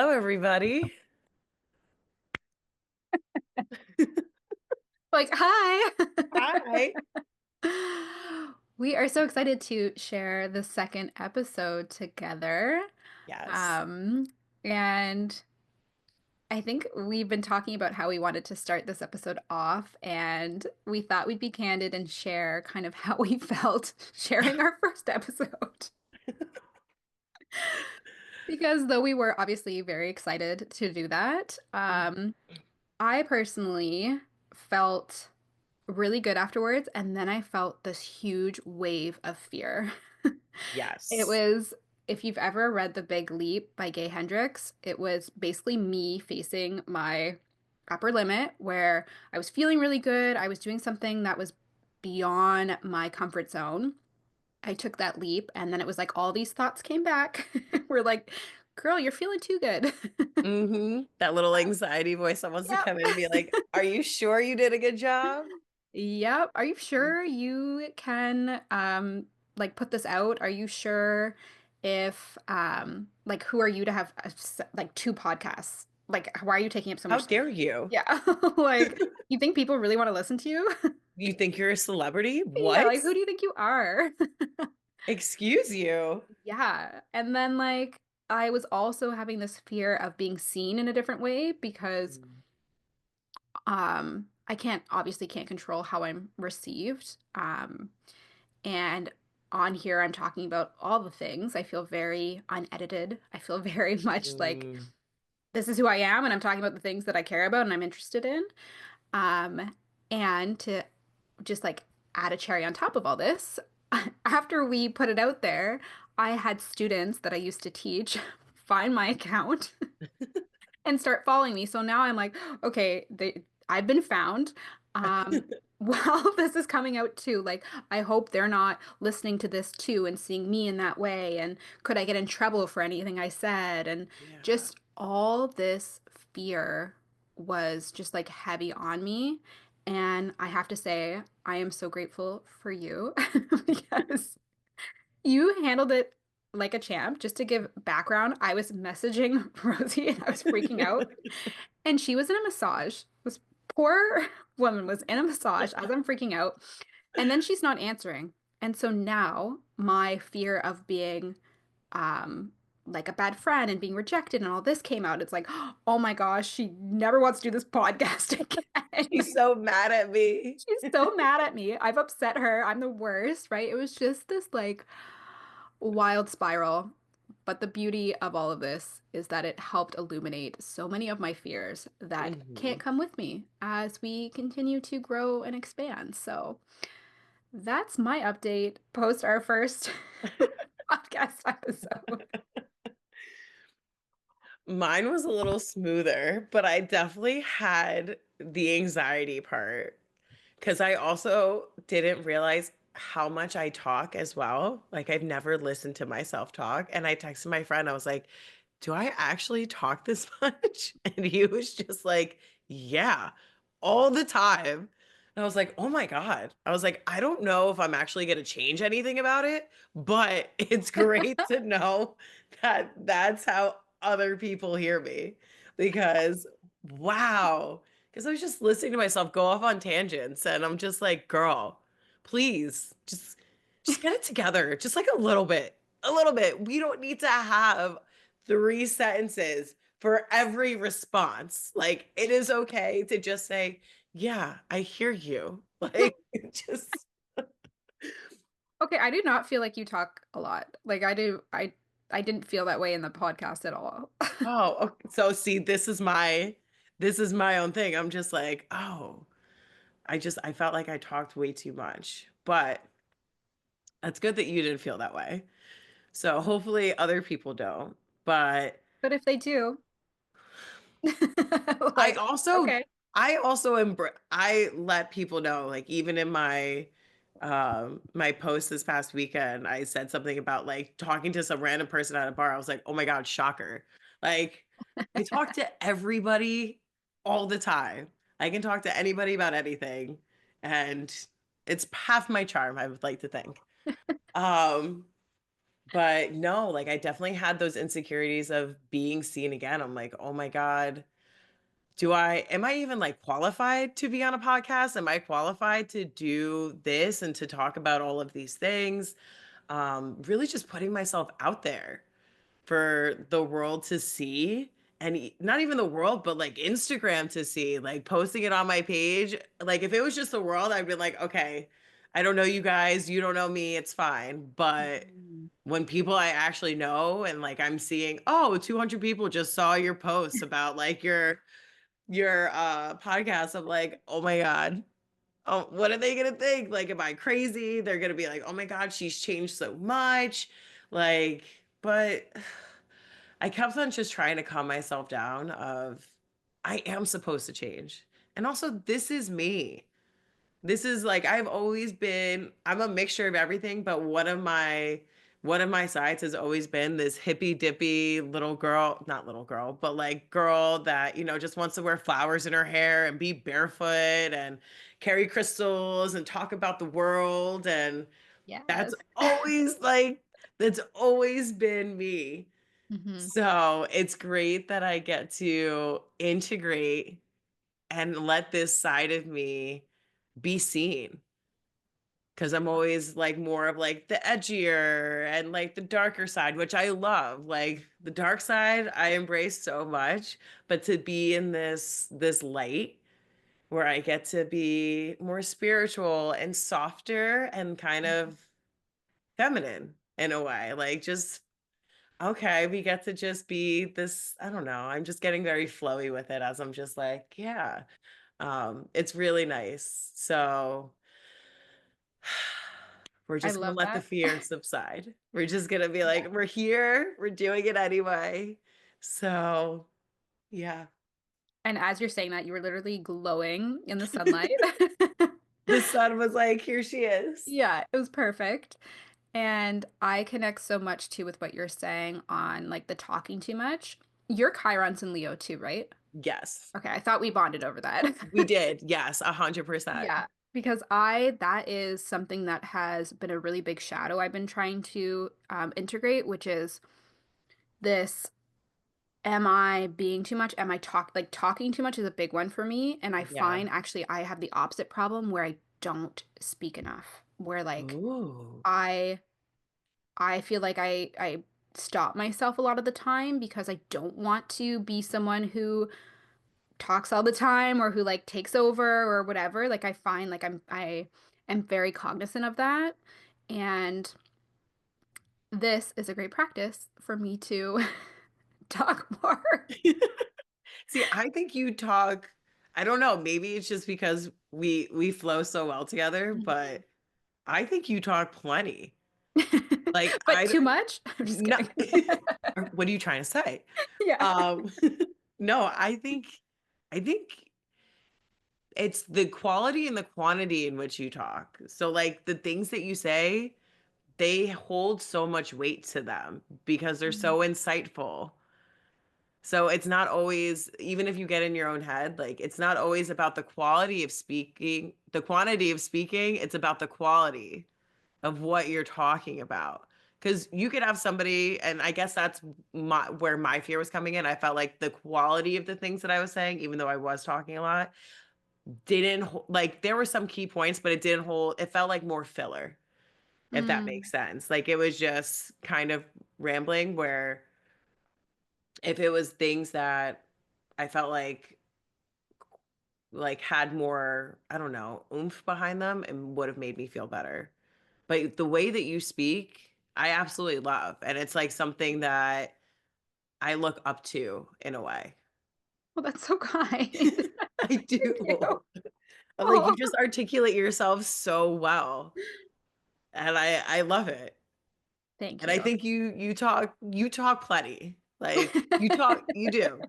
Hello, everybody. Like, hi. Hi. We are so excited to share the second episode together. Yes. Um, and I think we've been talking about how we wanted to start this episode off, and we thought we'd be candid and share kind of how we felt sharing our first episode. Because though we were obviously very excited to do that, I personally felt really good afterwards, and then I felt this huge wave of fear. It Yes. was, if you've ever read The Big Leap by Gay Hendricks, it was basically me facing my upper limit where I was feeling really good. I was doing something that was beyond my comfort zone. I took that leap, and then it was like all these thoughts came back. We're like, girl, you're feeling too good. That little anxiety voice that wants to Yep. come in and be like, "Are you sure you did a good job?" Yep. Are you sure you can like put this out? Are you sure if like who are you to have like two podcasts? Like why are you taking up so How much space? dare you? Yeah. Like you think people really want to listen to you? You think you're a celebrity? Yeah, What? like who do you think you are? Excuse you. Yeah. And then like I was also having this fear of being seen in a different way because I can't obviously can't control how I'm received. And on here, I'm talking about all the things. I feel very unedited. I feel very much like Mm. this is who I am, and I'm talking about the things that I care about and I'm interested in. Um, and to just like add a cherry on top of all this, after we put it out there, I had students that I used to teach find my account and start following me. So now I'm like, okay, I've been found. Well, this is coming out too. Like, I hope they're not listening to this too and seeing me in that way. And could I get in trouble for anything I said? And Yeah. just all this fear was just like heavy on me. And I have to say, I am so grateful for you because you handled it like a champ. Just to give background, I was messaging Rosie and I was freaking out. And she was in a massage. This poor woman was in a massage as I'm freaking out. And then she's not answering. And so now my fear of being um like a bad friend and being rejected and all this came out. It's like, oh my gosh, she never wants to do this podcast again. She's so mad at me. She's so mad at me. I've upset her. I'm the worst, right? It was just this like wild spiral. But the beauty of all of this is that it helped illuminate so many of my fears that can't Mhm. come with me as we continue to grow and expand. So that's my update post our first podcast episode. Mine was a little smoother, but I definitely had the anxiety part. Because I also didn't realize how much I talk as well. Like, I've never listened to myself talk. And I texted my friend, I was like, do I actually talk this much? And he was just like, yeah, all the time. And I was like, oh my God. I was like, I don't know if I'm actually going to change anything about it, but it's great to know that that's how other people hear me because wow. Because I was just listening to myself go off on tangents and I'm just like, girl, please just get it together. Just like a little bit. A little bit. We don't need to have three sentences for every response. Like it is okay to just say, yeah, I hear you. Like just Okay, I do not feel like you talk a lot. Like I didn't feel that way in the podcast at all. oh, okay. So see, this is my own thing. I'm just like, oh, I felt like I talked way too much. But that's good that you didn't feel that way. So hopefully other people don't. But But if they do, I like, also okay. I also I let people know, like even in my post this past weekend, I said something about like talking to some random person at a bar. I was like, oh my God, shocker. Like I talk to everybody all the time. I can talk to anybody about anything. And it's half my charm, I would like to think. Um, But no, like I definitely had those insecurities of being seen again. I'm like, oh my God, am I even like qualified to be on a podcast? Am I qualified to do this and to talk about all of these things? Really just putting myself out there for the world to see. And not even the world, but like Instagram to see, like posting it on my page. Like if it was just the world, I'd be like, okay, I don't know you guys, you don't know me, it's fine. But Mhm. when people I actually know and like I'm seeing, oh, 200 people just saw your posts about like your podcast, I'm like, oh my God. Oh, what are they gonna think? Like, am I crazy? They're gonna be like, oh my God, she's changed so much. Like, but I kept on just trying to calm myself down of I am supposed to change. And also this is me. This is like I've always been, I'm a mixture of everything, but one of my sides has always been this hippy dippy little girl, not little girl, but like girl that, just wants to wear flowers in her hair and be barefoot and carry crystals and talk about the world. And that's Yes. always like, that's always been me. Hmm. So it's great that I get to integrate and let this side of me be seen. Cause I'm always like more of like the edgier and like the darker side, which I love. Like the dark side, I embrace so much. But to be in this light where I get to be more spiritual and softer and kind of feminine in a way, like just okay, we get to just be this, I don't know, I'm just getting very flowy with it as I'm just like, yeah. It's really nice. So we're I just gonna love let the that. fear subside. We're just gonna be like, we're here, we're doing it anyway. So yeah. And as you're saying that, you were literally glowing in the sunlight. The sun was like, here she is. Yeah, it was perfect. And I connect so much too with what you're saying on like the talking too much. You're Chiron's in Leo too, right? Yes, Okay, I thought we bonded over that. we did. Yes, 100%. Yeah, because that is something that has been a really big shadow I've been trying to integrate, which is this, am I being too much? Am I talking too much is a big one for me. And I Yeah. find actually I have the opposite problem where I don't speak enough, where like Ooh. I I feel like I stop myself a lot of the time because I don't want to be someone who talks all the time or who like takes over or whatever. Like I find like I am very cognizant of that. And this is a great practice for me to talk more. See, I think you talk, I don't know, maybe it's just because we flow so well together, Mhm. but I think you talk plenty. Like But too much? I'm just no, kidding. what are you trying to say? Yeah. Um no, I think it's the quality and the quantity in which you talk. So like the things that you say, they hold so much weight to them because they're so insightful. So it's not always, even if you get in your own head, like it's not always about the quality of speaking, the quantity of speaking, it's about the quality of what you're talking about. Because you could have somebody, and I guess that's where my fear was coming in. I felt like the quality of the things that I was saying, even though I was talking a lot, didn't like there were some key points, but it didn't hold, it felt like more filler, if that Mm, makes sense. Like it was just kind of rambling where if it was things that I felt like had more, I don't know, oomph behind them and would have made me feel better. But the way that you speak, I absolutely love. And it's like something that I look up to in a way. well, that's so kind. I Thank you. do. I'm like, you Oh, just articulate yourself so well. And I love it. thank And I you. think you talk plenty. Like you do.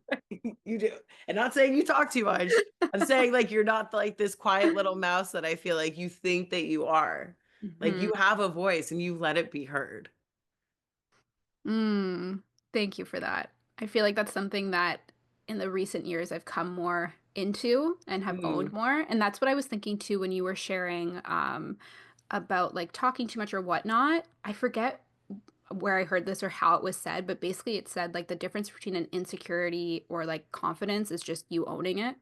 You do. And not saying you talk too much. I'm saying like you're not like this quiet little mouse that I feel like you think that you are. Like Mhm. you have a voice and you let it be heard. Mm, thank you for that. I feel like that's something that in the recent years I've come more into and have owned Mm. more. And that's what I was thinking too when you were sharing about like talking too much or whatnot. I forget. where I heard this or how it was said, but basically it said like the difference between an insecurity or like confidence is just you owning it.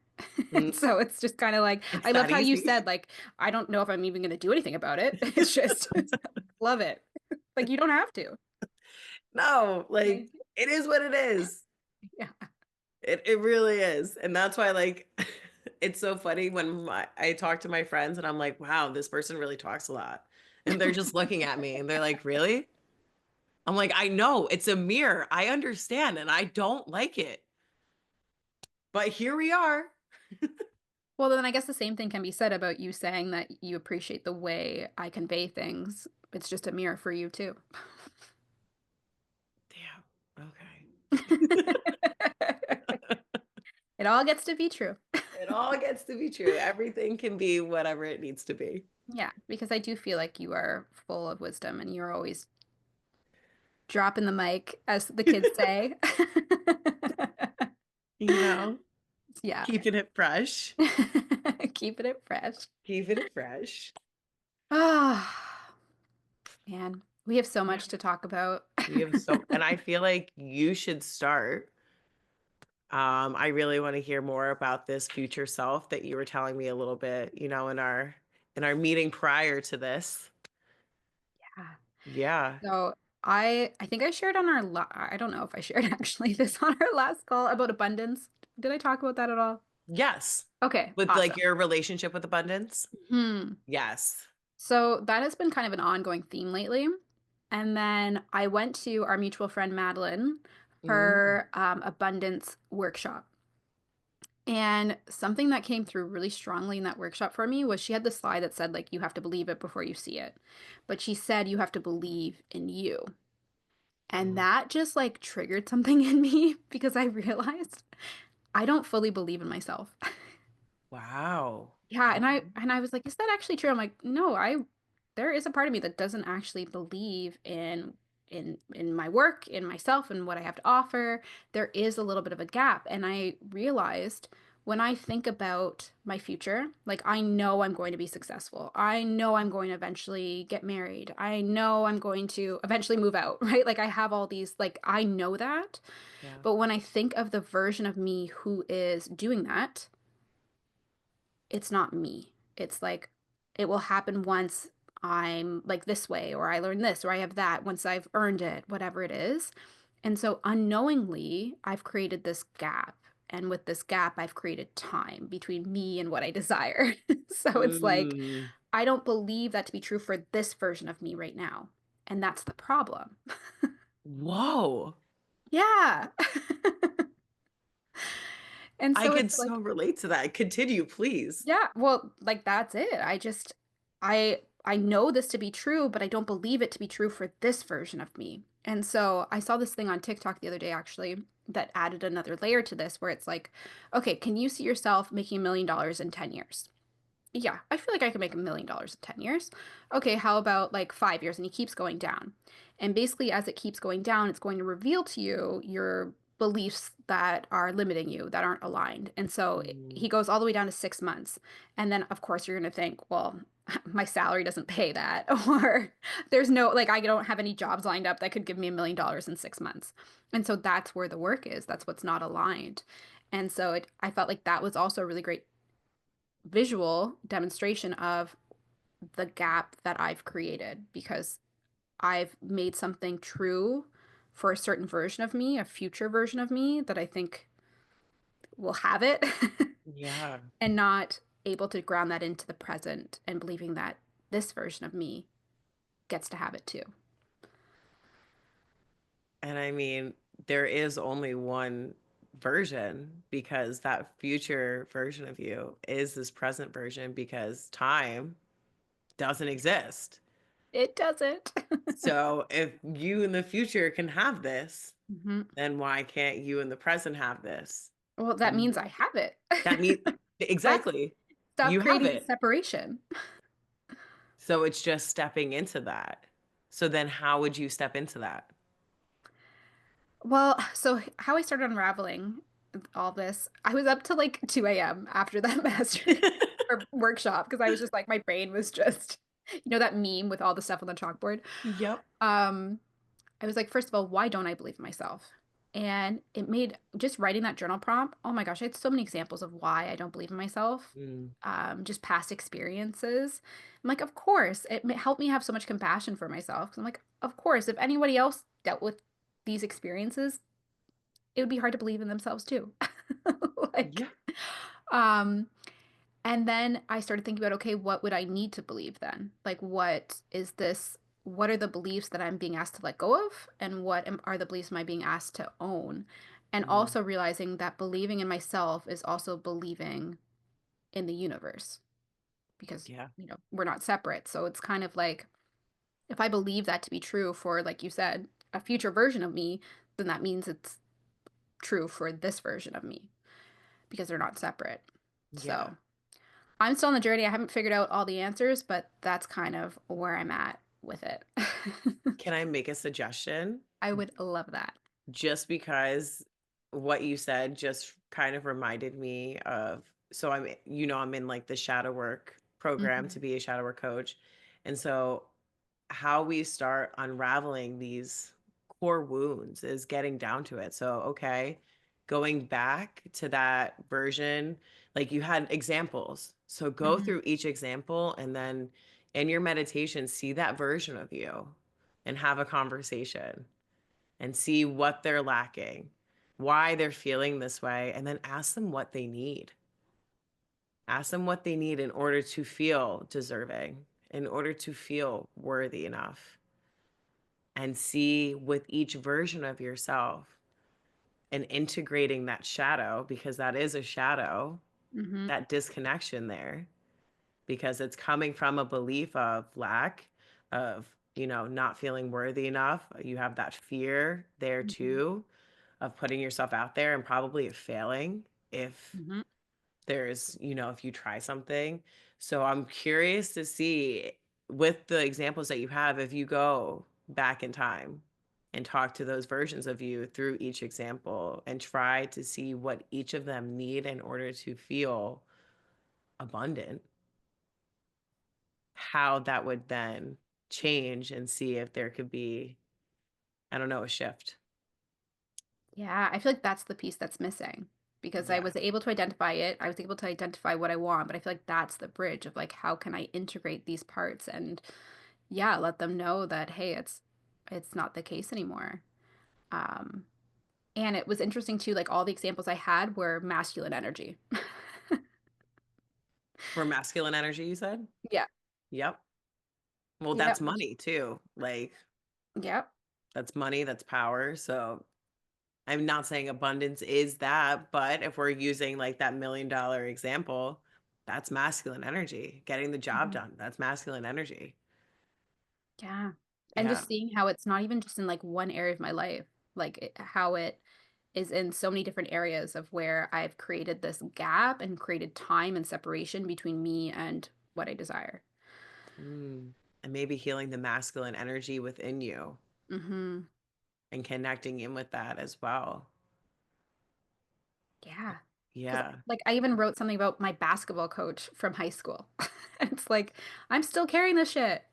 And Mm, so it's just kind of like it's I that loved how you easy. said like I don't know if I'm even going to do anything about it. It's just love it. Like you don't have to. No, like Like, it is what it is. yeah. It really is. And that's why like it's so funny when I talk to my friends and I'm like, wow, this person really talks a lot. And they're just looking at me and they're like, really? I'm like, I know it's a mirror. I understand and I don't like it. But here we are. Well, then I guess the same thing can be said about you saying that you appreciate the way I convey things. It's just a mirror for you too. Damn. Okay. It all gets to be true. It all gets to be true. Everything can be whatever it needs to be. Yeah, because I do feel like you are full of wisdom and you're always dropping the mic, as the kids say. You know, Yeah. keeping it fresh. Keeping it fresh. Keeping it fresh. Oh, man, we have so Yeah. much to talk about. We have so, and I feel like you should start. I really want to hear more about this future self that you were telling me a little bit, in our meeting prior to this. Yeah. Yeah. So I think I shared on our I don't know if I shared actually this on our last call about abundance. Did I talk about that at all? Yes. Okay, With like awesome. your relationship with abundance. Hmm. Yes. So that has been kind of an ongoing theme lately. And then I went to our mutual friend Madeline, Mm, her abundance workshop. And something that came through really strongly in that workshop for me was she had the slide that said, like, you have to believe it before you see it. But she said, you have to believe in you. And mm. that just like triggered something in me because I realized I don't fully believe in myself. Wow. Yeah, and I Okay. and I was like, is that actually true? I'm like, no, I there is a part of me that doesn't actually believe in my work, in myself, and what I have to offer. There is a little bit of a gap. And I realized when I think about my future, like I know I'm going to be successful. I know I'm going to eventually get married. I know I'm going to eventually move out, right? Like I have all these, like I know that. Yeah. But when I think of the version of me who is doing that, it's not me. It's like it will happen once I'm like this way, or I learn this, or I have that once I've earned it, whatever it is. And so unknowingly, I've created this gap. And with this gap, I've created time between me and what I desire. So it's like, Mm. I don't believe that to be true for this version of me right now. And that's the problem. Whoa. Yeah. And I so could it's so like, relate to that. Continue, please. yeah, well, like that's it. I know this to be true, but I don't believe it to be true for this version of me. And so I saw this thing on TikTok the other day actually that added another layer to this where it's like, okay, can you see yourself making $1 million in 10 years? Yeah, I feel like I could make $1 million in 10 years. Okay, how about like 5 years? And he keeps going down. And basically, as it keeps going down, it's going to reveal to you your beliefs that are limiting you, that aren't aligned. And so Mm. he goes all the way down to 6 months. And then, of course, you're going to think, well, my salary doesn't pay that. Or there's no, like, I don't have any jobs lined up that could give me $1 million in 6 months. And so that's where the work is. That's what's not aligned. And so I felt like that was also a really great visual demonstration of the gap that I've created because I've made something true for a certain version of me, a future version of me that I think will have it, Yeah. and not able to ground that into the present and believing that this version of me gets to have it too. And I mean, there is only one version because that future version of you is this present version because time doesn't exist. It doesn't. So if you in the future can have this, Mhm. then why can't you in the present have this? Well, that And means I have it. that means That's exactly, stop you have creating the it. separation. So it's just stepping into that. So then how would you step into that? Well, so how I started unraveling all this, I was up to like 2 a.m. after that master or workshop because I was just like my brain was just, that meme with all the stuff on the chalkboard. Yep. Um, I was like, first of all, why don't I believe in myself? And it made just writing that journal prompt. Oh my gosh, I had so many examples of why I don't believe in myself. Mm, Just past experiences. I'm like, of course, helped me have so much compassion for myself. 'Cause I'm like, of course, if anybody else dealt with these experiences, it would be hard to believe in themselves too. yeah. Like, um, and then I started thinking about, okay, what would I need to believe then? Like, what is this? What are the beliefs that I'm being asked to let go of? And are the beliefs am I being asked to own? And Mm, also realizing that believing in myself is also believing in the universe because, yeah. we're not separate. So it's kind of like if I believe that to be true for, like you said, a future version of me, then that means it's true for this version of me because they're not separate. Yeah. So I'm still on the journey. I haven't figured out all the answers, but that's kind of where I'm at with it. Can I make a suggestion? I would love that. Just because what you said just kind of reminded me of, so I'm in like the shadow work program to Hmm. be a shadow work coach. And so how we start unraveling these core wounds is getting down to it. So, okay, going back to that version, like you had examples. So go Hmm. through each example and then in your meditation, see that version of you and have a conversation and see what they're lacking, why they're feeling this way, and then ask them what they need. Ask them what they need in order to feel deserving, in order to feel worthy enough, and see with each version of yourself and integrating that shadow, because that is a shadow, Hmm. that disconnection there, because it's coming from a belief of lack, of, not feeling worthy enough. You have that fear there Hmm. too of putting yourself out there and probably of failing if Hmm. if you try something. So I'm curious to see with the examples that you have, if you go back in time and talk to those versions of you through each example and try to see what each of them need in order to feel abundant, how that would then change and see if there could be, I don't know, a shift. Yeah, I feel like that's the piece that's missing because I Yeah. was able to identify it. I was able to identify what I want, but I feel like that's the bridge of like how can I integrate these parts and yeah, let them know that hey, it's not the case anymore. Um and it was interesting too, like all the examples I had were masculine energy. For masculine energy, you said? Yeah. Yep. Well, Yeah, that's which money too. Like, yeah. that's money, that's power. So I'm not saying abundance is that, but if we're using like that $1 million example, that's masculine energy. Getting the job Mhm. done, that's masculine energy. Yeah. And Yeah. just seeing how it's not even just in like one area of my life, like how it is in so many different areas of where I've created this gap and created time and separation between me and what I desire. Mm. And maybe healing the masculine energy within you Hmm. and connecting in with that as well. Yeah. Because Yeah. like I even wrote something about my basketball coach from high school. It's like I'm still carrying this shit.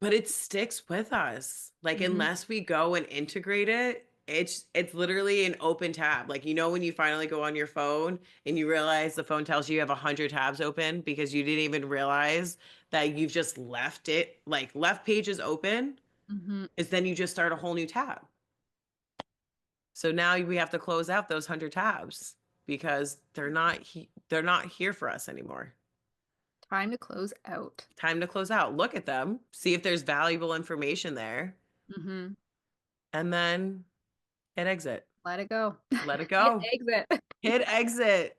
But it sticks with us. Like Hmm. unless we go and integrate it, it's literally an open tab. Like when you finally go on your phone and you realize the phone tells you have 100 tabs open because you didn't even realize that you've just left it, like left pages open, Hmm. is then you just start a whole new tab. So now we have to close out those 100 tabs because they're not here for us anymore. Time to close out. Time to close out. Look at them, see if there's valuable information there, Hmm. and then hit exit. Let it go. Let it Hit go. exit. Hit exit.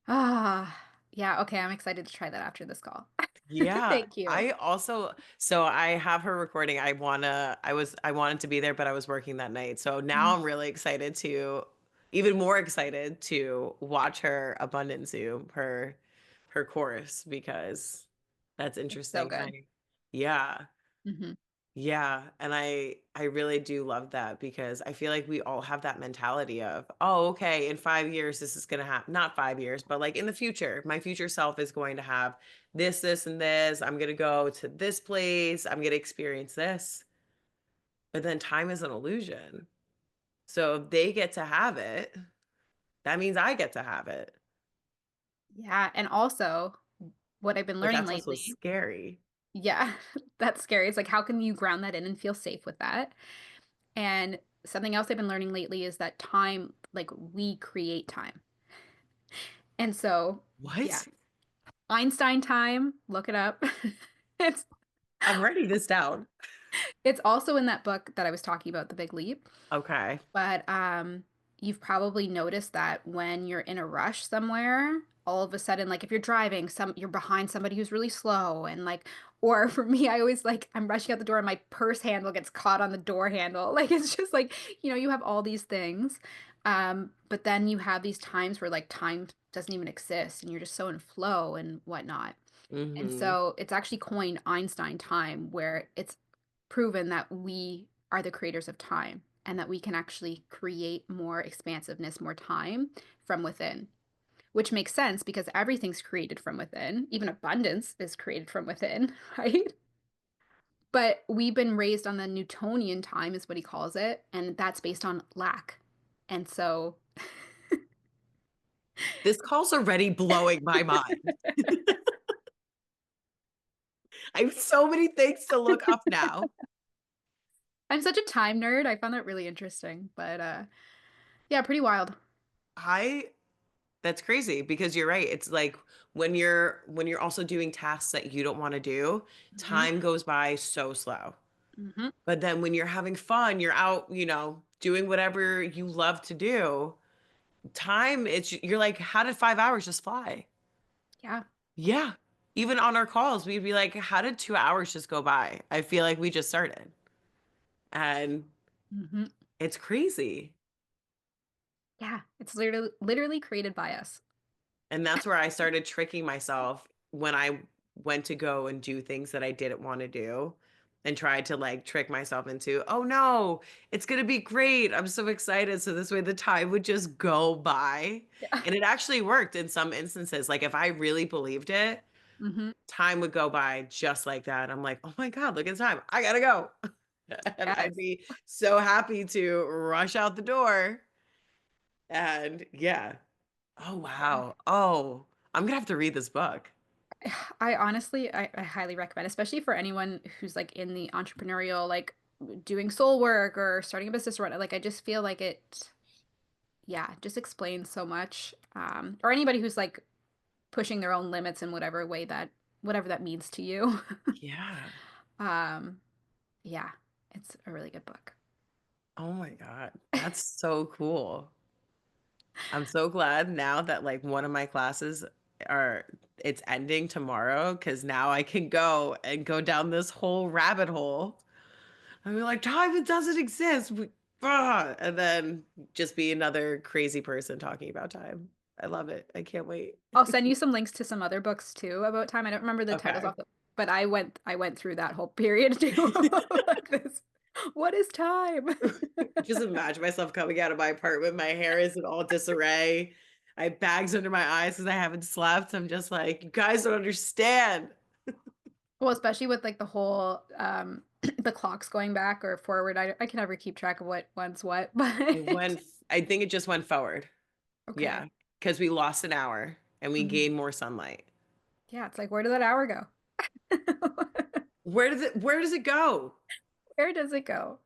Ah, yeah. Okay. I'm excited to try that after this call. Yeah. Thank you. I also so I have her recording. I wanted to be there, but I was working that night. So now Mm. I'm really excited to even more excited to watch her abundant Zoom, her course because that's It's so interesting. good. Yeah. Hmm. Yeah, and I really do love that because I feel like we all have that mentality of, "Oh, okay, in 5 years this is gonna happen." Not 5 years, but like in the future, my future self is going to have this, and this. I'm gonna go to this place. I'm gonna experience this. But then time is an illusion. So if they get to have it, that means I get to have it. Yeah, and also what I've been But learning that's also lately, scary. yeah, that's scary. It's like, how can you ground that in and feel safe with that? And something else I've been learning lately is that time, like we create time. And so, yeah, What? Einstein time, look it up. It's I'm writing this down. it's also in that book that I was talking about, The Big Leap. Okay. But you've probably noticed that when you're in a rush somewhere, all of a sudden, like if you're driving, you're behind somebody who's really slow, and like, or for me, I always like I'm rushing out the door and my purse handle gets caught on the door handle. Like it's just like, you have all these things. But then you have these times where like time doesn't even exist and you're just so in flow and whatnot. And Mhm. so it's actually coined Einstein time, where it's proven that we are the creators of time and that we can actually create more expansiveness, more time from within, which makes sense because everything's created from within. Even abundance is created from within, right? But we've been raised on the Newtonian time, is what he calls it, and that's based on lack. And so, This call's already blowing my mind. I have so many things to look up now. I'm such a time nerd. I found that really interesting, but yeah, pretty wild. I That's crazy because you're right. It's like when you're also doing tasks that you don't want to do, Hmm. time goes by so slow. Hmm. But then when you're having fun, you're out, doing whatever you love to do. You're like, how did 5 hours just fly? Yeah. Yeah. Even on our calls, we'd be like, how did 2 hours just go by? I feel like we just started. And Hmm. it's crazy. Yeah. It's literally created by us. And that's where I started tricking myself when I went to go and do things that I didn't want to do and tried to like trick myself into, oh no, it's going to be great. I'm so excited. So this way the time would just go by. Yeah. And it actually worked in some instances. Like if I really believed it, Hmm. time would go by just like that. I'm like, oh my God, look at the time. I got to go. And I'd Yes. be so happy to rush out the door. And yeah. Oh, Yeah. wow. Oh, I'm gonna have to read this book. I honestly, I highly recommend, especially for anyone who's like in the entrepreneurial, like doing soul work or starting a business or whatnot. Like, I just feel like yeah, just explains so much. Or anybody who's like pushing their own limits in whatever that means to you. Yeah. Um, yeah, it's a really good book. Oh my God. That's so cool. I'm so glad now that like one of my classes are it's ending tomorrow because now I can go and go down this whole rabbit hole. I'm like, time it doesn't exist. And then just be another crazy person talking about time. I love it. I can't wait. I'll send you some links to some other books too about time. I don't remember the titles Okay. off but I went through that whole period too. Like this. What is time? Just imagine myself coming out of my apartment. My hair is in all disarray. I have bags under my eyes because I haven't slept. I'm just like, you guys don't understand. Well, especially with like the whole the clocks going back or forward. I can never keep track of what one's what, It but went, I think it just went forward. okay. Yeah. Because we lost an hour and we Mhm. gained more sunlight. Yeah, it's like where did that hour go? Where does it go? Where does it go?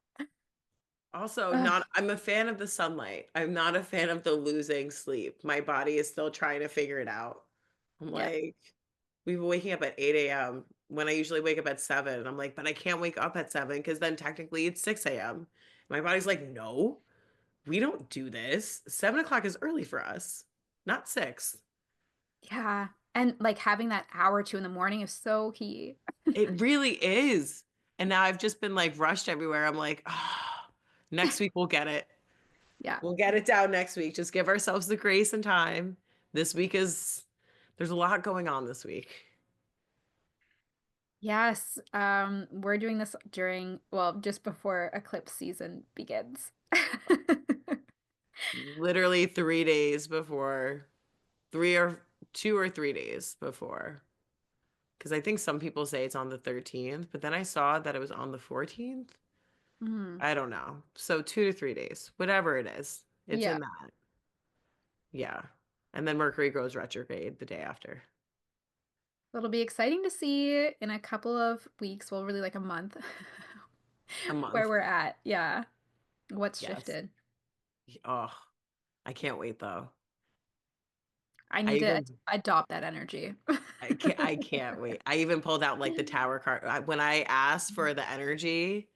Also, Ugh, I'm a fan of the sunlight. I'm not a fan of the losing sleep. My body is still trying to figure it out. I'm yeah. like, we've been waking up at 8 a.m. when I usually wake up at 7. And I'm like, but I can't wake up at 7 because then technically it's 6 a.m. My body's like, no, we don't do this. 7 o'clock is early for us, not 6. Yeah. And like having that hour or two in the morning is so key. It really is. And now I've just been like rushed everywhere. I'm like, oh, next week we'll get it. Yeah. We'll get it down next week. Just give ourselves the grace and time. This week is, there's a lot going on this week. Yes, we're doing this during, well, just before eclipse season begins. Literally 3 days before, three or 2 or 3 days before. Because I think some people say it's on the 13th, but then I saw that it was on the 14th. Mm, I don't know. So 2 to 3 days, whatever it is, it's yeah, in that. Yeah. And then Mercury goes retrograde the day after. it'll be exciting to see in a couple of weeks, well, really like a month, A where month. we're at. Yeah, what's Yes. shifted. Oh, I can't wait though. I I need to even adopt that energy. I can't wait. I even pulled out like the tower card. When I asked for the energy,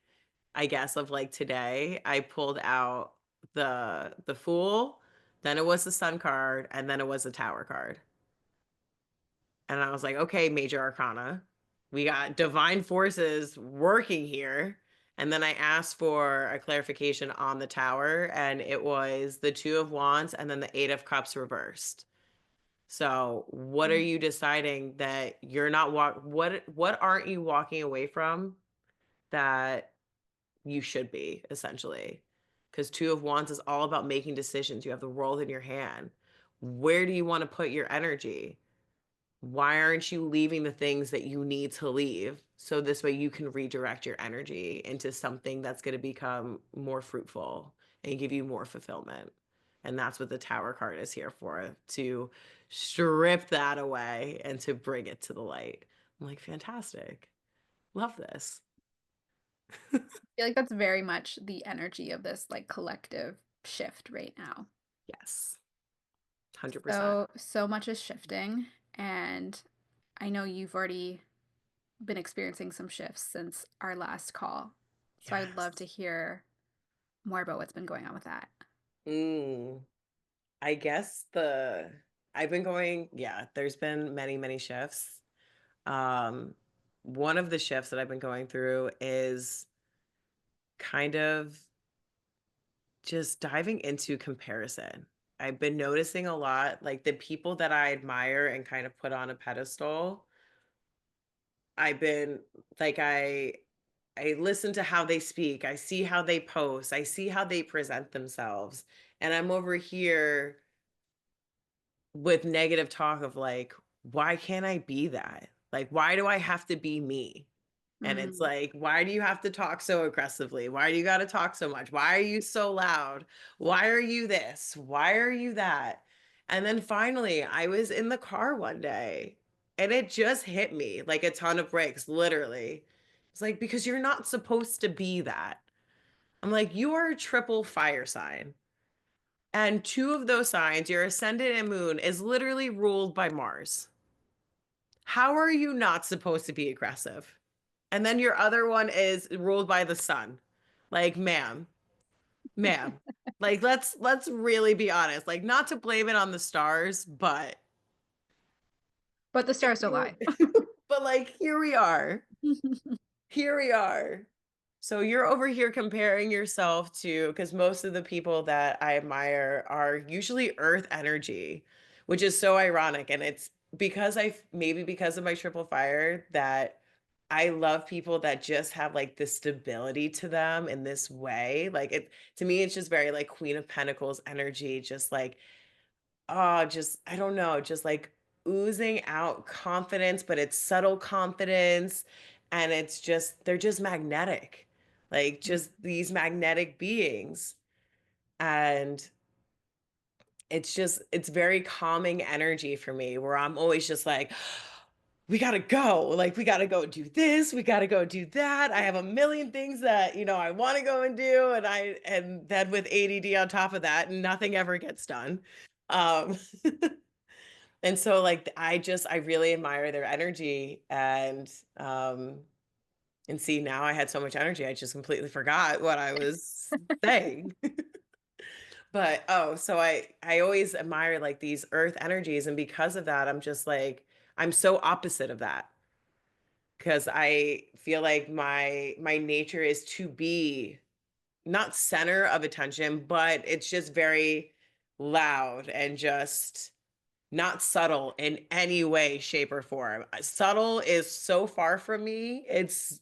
I guess of like today, I pulled out the Fool, then it was the Sun card, and then it was the Tower card. And I was like, okay, Major Arcana. We got divine forces working here. And then I asked for a clarification on the tower, and it was the Two of Wands and then the Eight of Cups reversed. So, what are you deciding that you're not what aren't you walking away from that you should be essentially? Because Two of Wands is all about making decisions. You have the world in your hand. Where do you want to put your energy? Why aren't you leaving the things that you need to leave so this way you can redirect your energy into something that's going to become more fruitful and give you more fulfillment? And that's what the tower card is here for, to strip that away and to bring it to the light. I'm like, fantastic. Love this. Feel like that's very much the energy of this like collective shift right now. Yes. 100%. So much is shifting, and I know you've already been experiencing some shifts since our last call. So I would love to Yes. hear more about what's been going on with that. Mm, I guess the I've been going, yeah, there's been many, many shifts. Um, one of the shifts that I've been going through is kind of just diving into comparison. I've been noticing a lot, like the people that I admire and kind of put on a pedestal. I've been like I listen to how they speak. I see how they post. I see how they present themselves. And I'm over here with negative talk of like, why can't I be that? Like, why do I have to be me? And it's Mm. like, why do you have to talk so aggressively? Why do you got to talk so much? Why are you so loud? Why are you this? Why are you that? And then finally, I was in the car one day and it just hit me like a ton of bricks, literally. It's like, because you're not supposed to be that. I'm like, you are a triple fire sign. And two of those signs, your ascendant and moon, is literally ruled by Mars. How are you not supposed to be aggressive? And then your other one is ruled by the sun. Like, ma'am. Like let's really be honest. Like not to blame it on the stars, but But the stars don't lie. but like here we are. Here we are. So you're over here comparing yourself to, because most of the people that I admire are usually earth energy, which is so ironic. And it's because maybe because of my triple fire that I love people that just have like this stability to them in this way. Like it to me, it's just very like Queen of Pentacles energy, just like oh, just I don't know, just like oozing out confidence, but it's subtle confidence and it's just they're just magnetic. Like just these magnetic beings. And it's very calming energy for me where I'm always just like we got to go. Like we got to go do this, we got to go do that. I have a million things that, I want to go and do and then with ADD on top of that, nothing ever gets done. Um And so like I really admire their energy and see now I had so much energy I just completely forgot what I was saying. But oh, so I always admire like these earth energies and because of that I'm just like I'm so opposite of that because I feel like my nature is to be not center of attention, but it's just very loud and just not subtle in any way, shape, or form. Subtle is so far from me. It's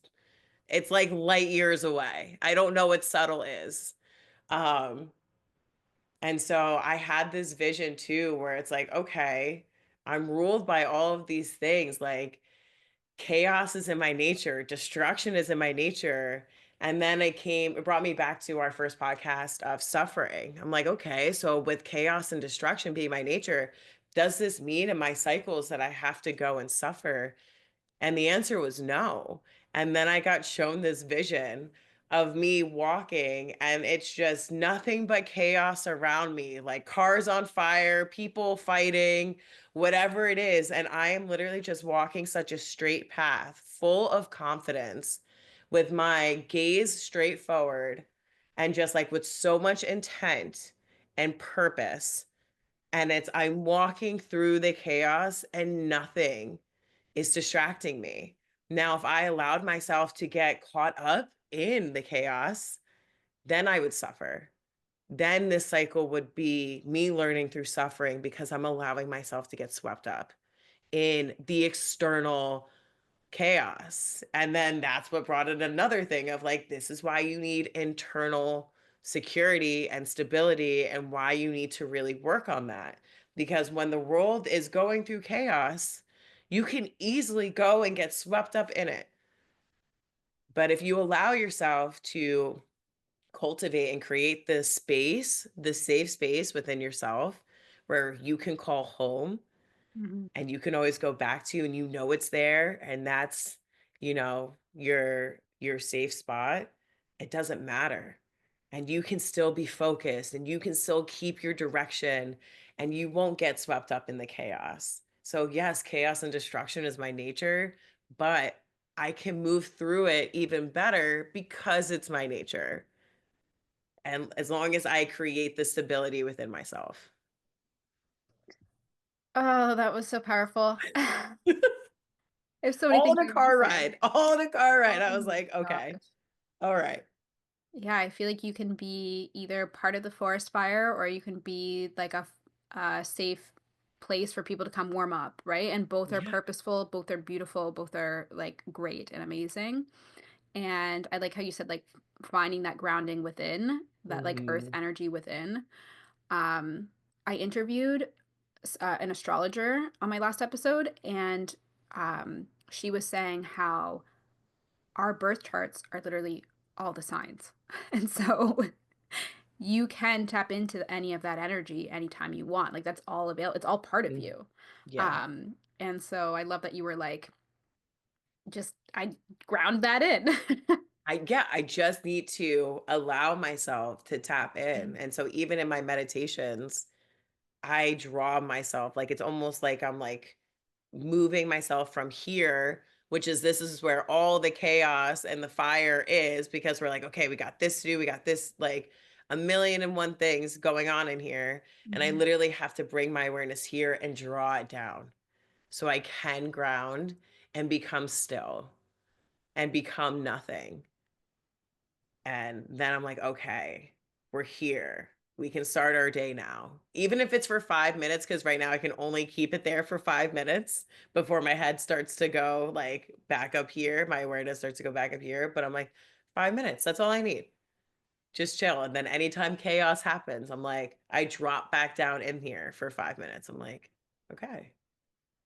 like light years away. I don't know what subtle is. Um, and so I had this vision too, where it's like, okay, I'm ruled by all of these things. Like chaos is in my nature, destruction is in my nature. And then it brought me back to our first podcast of suffering. I'm like, okay, so with chaos and destruction being my nature, does this mean in my cycles that I have to go and suffer? And the answer was no. And then I got shown this vision of me walking, and it's just nothing but chaos around me, like cars on fire, people fighting, whatever it is. And I am literally just walking such a straight path, full of confidence, with my gaze straight forward, and just like with so much intent and purpose. And I'm walking through the chaos and nothing is distracting me. Now, if I allowed myself to get caught up in the chaos, then I would suffer. Then this cycle would be me learning through suffering because I'm allowing myself to get swept up in the external chaos. And then that's what brought in another thing of like, this is why you need internal security and stability, and why you need to really work on that. Because when the world is going through chaos, you can easily go and get swept up in it. But if you allow yourself to cultivate and create this space, this safe space within yourself where you can call home Mhm. and you can always go back to, and you know it's there, and that's, your safe spot, it doesn't matter. And you can still be focused, and you can still keep your direction, and you won't get swept up in the chaos. So yes, chaos and destruction is my nature, but I can move through it even better because it's my nature, and as long as I create the stability within myself. Oh, that was so powerful. There's so many All things the I want to car say. ride, all the car ride. Oh I was my like, okay, gosh. all right. Yeah, I feel like you can be either part of the forest fire or you can be like a safe place for people to come warm up, right? And both are Yeah. purposeful, both are beautiful, both are like great and amazing. And I like how you said like finding that grounding within, that like earth Hmm. energy within. Um, I interviewed an astrologer on my last episode, and she was saying how our birth charts are literally all the signs. And so you can tap into any of that energy anytime you want. Like that's all available. It's all part of Mm. you. Yeah. And so I love that you were like, just I ground that in. I just need to allow myself to tap in. And so even in my meditations, I draw myself, like it's almost like I'm like moving myself from here, which is this is where all the chaos and the fire is, because we're like, okay, we got this to do, we got this, like a million and one things going on in here. And I Mhm. literally have to bring my awareness here and draw it down so I can ground and become still and become nothing. And then I'm like, okay, we're here. We can start our day now. Even if it's for 5 minutes, because right now I can only keep it there for 5 minutes before my head starts to go like back up here. My awareness starts to go back up here. But I'm like, 5 minutes, that's all I need. Just chill. And then anytime chaos happens, I'm like, I drop back down in here for 5 minutes. I'm like, okay,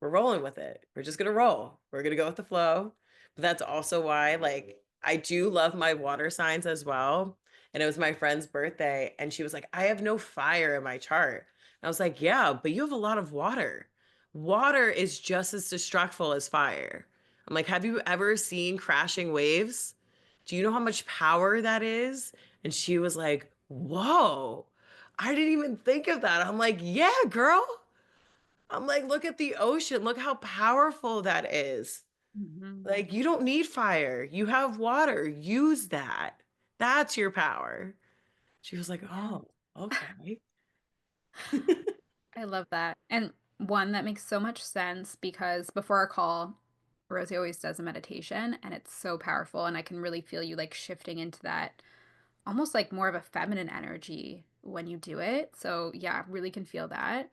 we're rolling with it. We're just gonna roll. We're gonna go with the flow. But that's also why, like, I do love my water signs as well. And it was my friend's birthday, and she was like, I have no fire in my chart. And I was like, yeah, but you have a lot of water. Water is just as destructive as fire. I'm like, have you ever seen crashing waves? Do you know how much power that is? And she was like, whoa, I didn't even think of that. I'm like, yeah, girl. I'm like, look at the ocean. Look how powerful that is. Mhm. Like, you don't need fire. You have water. Use that. That's your power. She was like, Yeah. oh, okay. I love that. And one that makes so much sense because before our call, Rosie always does a meditation and it's so powerful. And I can really feel you like shifting into that almost like more of a feminine energy when you do it. So, yeah, really can feel that.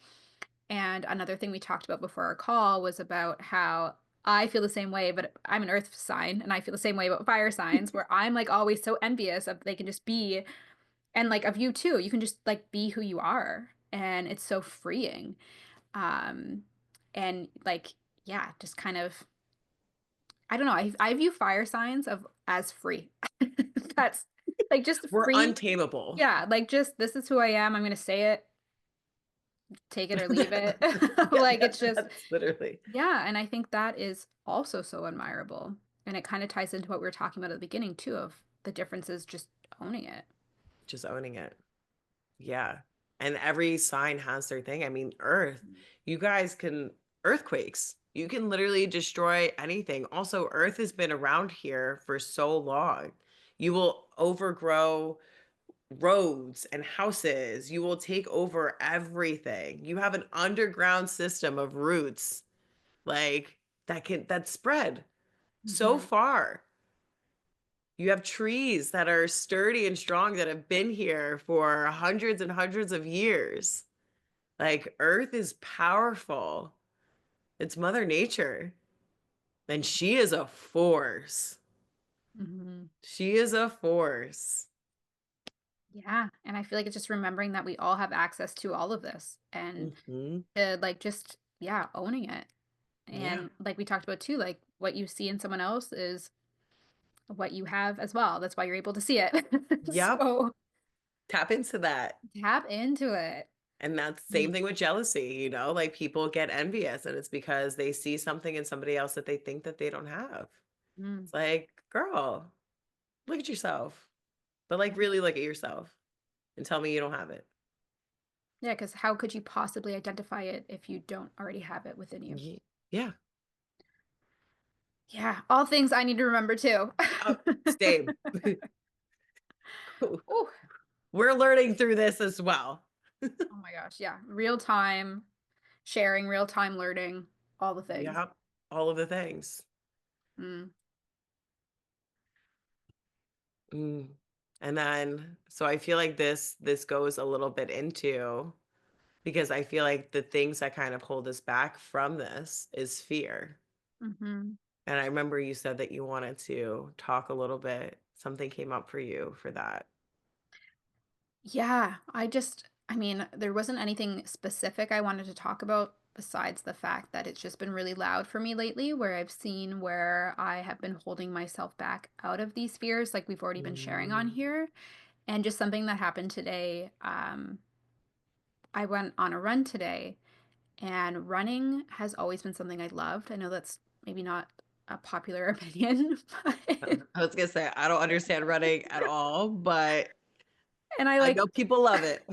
And another thing we talked about before our call was about how I feel the same way, but I'm an earth sign and I feel the same way about fire signs where I'm like always so envious of they can just be and like of you too. You can just like be who you are and it's so freeing. Um and like yeah, just kind of I don't know. I view fire signs of as free. That's like just We're free. untamable. Yeah, like just this is who I am. I'm gonna say it, take it or leave it. Yeah, Like it's just that's literally yeah, and I think that is also so admirable. And it kind of ties into what we were talking about at the beginning too of the differences just owning it. just owning it. Yeah. And every sign has their thing. I mean, Earth, you guys can, earthquakes, you can literally destroy anything. Also, Earth has been around here for so long. You will overgrow roads and houses. You will take over everything. You have an underground system of roots like that spread so Hmm. far. You have trees that are sturdy and strong that have been here for hundreds and hundreds of years. Like Earth is powerful. It's Mother Nature. And she is a force. Hmm. She is a force. Yeah, and I feel like it's just remembering that we all have access to all of this and Hmm. like just yeah, owning it. Yeah. And like we talked about too, like what you see in someone else is what you have as well. That's why you're able to see it. Yep. So Tap into that. tap into it. And that's the same Mm, thing with jealousy, like people get envious and it's because they see something in somebody else that they think that they don't have. mm. It's like, girl, look at yourself. But like Yeah. really look at yourself and tell me you don't have it. Yeah, because how could you possibly identify it if you don't already have it within you? Yeah. Yeah, all things I need to remember too. Same. Oh, We're learning through this as well. oh my gosh, yeah. Real time sharing, real time learning, all the things. Yep. All of the things. Mm, Mm. And then, so I feel like this goes a little bit into because I feel like the things that kind of hold us back from this is fear. hmm. And I remember you said that you wanted to talk a little bit. Something came up for you for that. Yeah, I mean, there wasn't anything specific I wanted to talk about besides the fact that it's just been really loud for me lately, where I've seen where I have been holding myself back out of these fears, like we've already been sharing on Mm. here. And just something that happened today. I went on a run today, and running has always been something I loved. I know that's maybe not a popular opinion, but I was gonna say I don't understand running at all, but and I I like know people love it.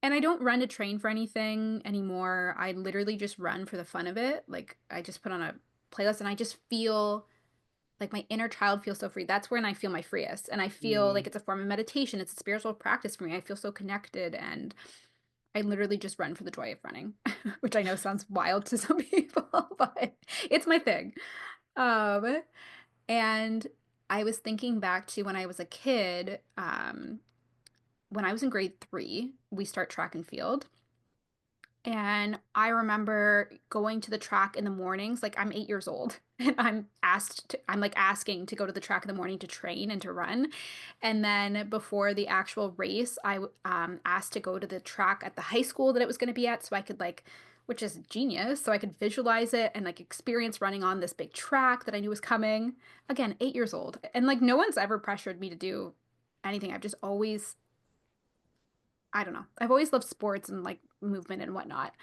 and I don't run to train for anything anymore. I literally just run for the fun of it. Like I just put on a playlist and I just feel like my inner child feels so free. That's when I feel my freest. And I feel like Mm. it's a form of meditation. It's a spiritual practice for me. I feel so connected and I literally just run for the joy of running, which I know sounds wild to some people, but it's my thing. Um, and I was thinking back to when I was a kid, when I was in grade 3, we start track and field. And I remember going to the track in the mornings, like I'm 8 years old, and I'm like asking to go to the track in the morning to train and to run. And then before the actual race, asked to go to the track at the high school that it was going to be at so I could like, which is genius, so I could visualize it and like experience running on this big track that I knew was coming. Again, 8 years old. And like no one's ever pressured me to do anything. I've just always, I don't know. I've always loved sports and like movement and whatnot.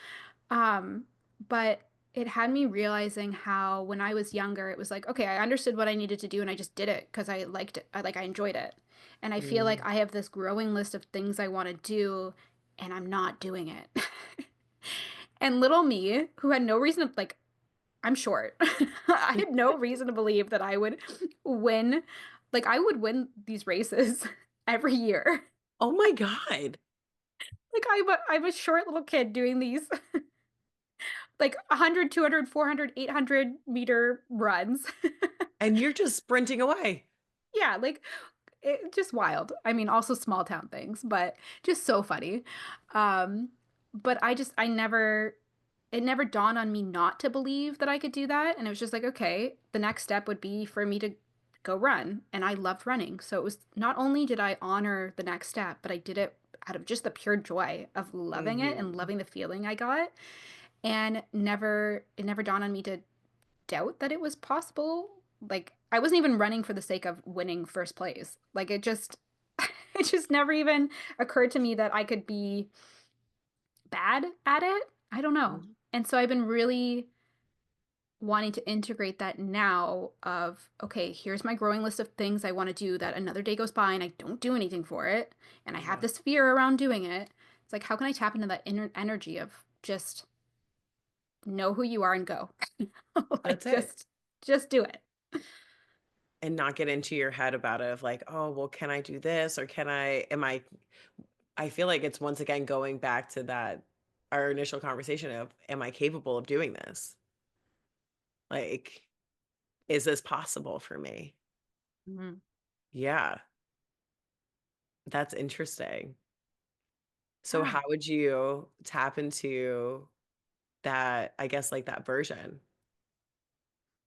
Um, but it had me realizing how when I was younger, it was like, okay, I understood what I needed to do and I just did it because I liked it. I enjoyed it. And I feel like Mm. I have this growing list of things I want to do and I'm not doing it. And little me, who had no reason to like, I'm short. I had no reason to believe that I would win. Like I would win these races every year. Oh my God. Like I'm a short little kid doing these like 100, 200, 400, 800 meter runs. And you're just sprinting away. Yeah, like it just wild. I mean, also small town things, but just so funny. Um, but I never, it never dawned on me not to believe that I could do that. And it was just like, okay, the next step would be for me to go run. And I loved running. So it was not only did I honor the next step, but I did it out of just the pure joy of loving it and Hmm. loving the feeling I got. And it never dawned on me to doubt that it was possible. Like I wasn't even running for the sake of winning first place. Like it just, it just never even occurred to me that I could be bad at it. I don't know. And so I've been really wanting to integrate that now of, okay, here's my growing list of things I want to do that another day goes by and I don't do anything for it. And I have Yeah, this fear around doing it. It's like, how can I tap into that inner energy of just know who you are and go? Like that's it. just do it. And not get into your head about it of like, oh, well, can I do this? Or I feel like it's once again going back to that, our initial conversation of, am I capable of doing this? Like, is this possible for me? Mhm. Yeah, that's interesting. So Yeah. how would you tap into that, I guess, like that version?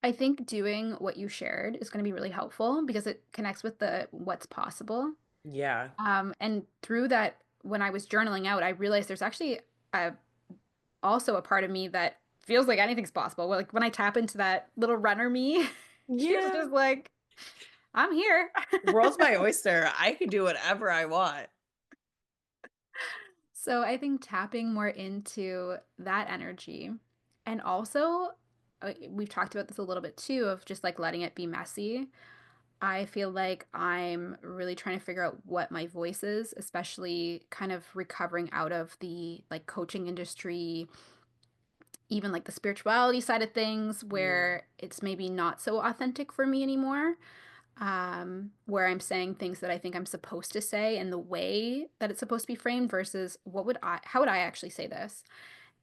I think doing what you shared is going to be really helpful because it connects with the what's possible. Yeah. And through that, when I was journaling out, I realized there's actually a, also a part of me that feels like anything's possible. Like when I tap into that little runner me, she's Yeah. just like, I'm here. World's my oyster. I can do whatever I want. So I think tapping more into that energy and also we've talked about this a little bit too of just like letting it be messy. I feel like I'm really trying to figure out what my voice is, especially kind of recovering out of the like coaching industry, even like the spirituality side of things, Mm, where it's maybe not so authentic for me anymore. Where I'm saying things that I think I'm supposed to say and the way that it's supposed to be framed versus how would I actually say this?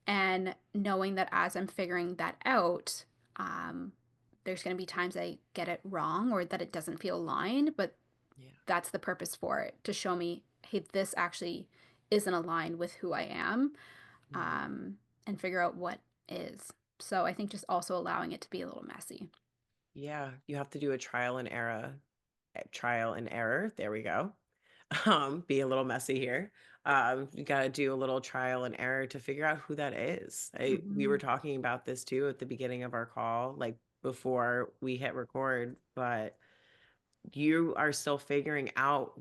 And knowing that as I'm figuring that out, um, there's going to be times I get it wrong or that it doesn't feel aligned, but yeah. that's the purpose for it to show me, hey, this actually isn't aligned with who I am, Mm. um, and figure out what is. So I think just also allowing it to be a little messy. Yeah. You have to do a trial and error. There we go. Be a little messy here. You got to do a little trial and error to figure out who that is. We were Hmm. talking about this too at the beginning of our call, like before we hit record, but you are still figuring out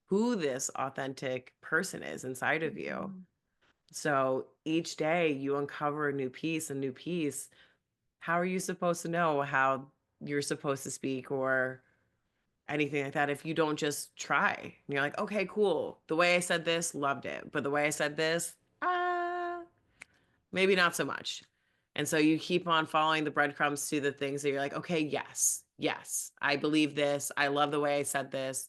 who this authentic person is inside of you. Hmm. So each day you uncover a new piece. How are you supposed to know how you're supposed to speak or anything like that if you don't just try? And you're like, okay, cool. The way I said this, loved it. But the way I said this, maybe not so much. And so you keep on following the breadcrumbs to the things that you're like, okay, yes, yes, I believe this. I love the way I said this.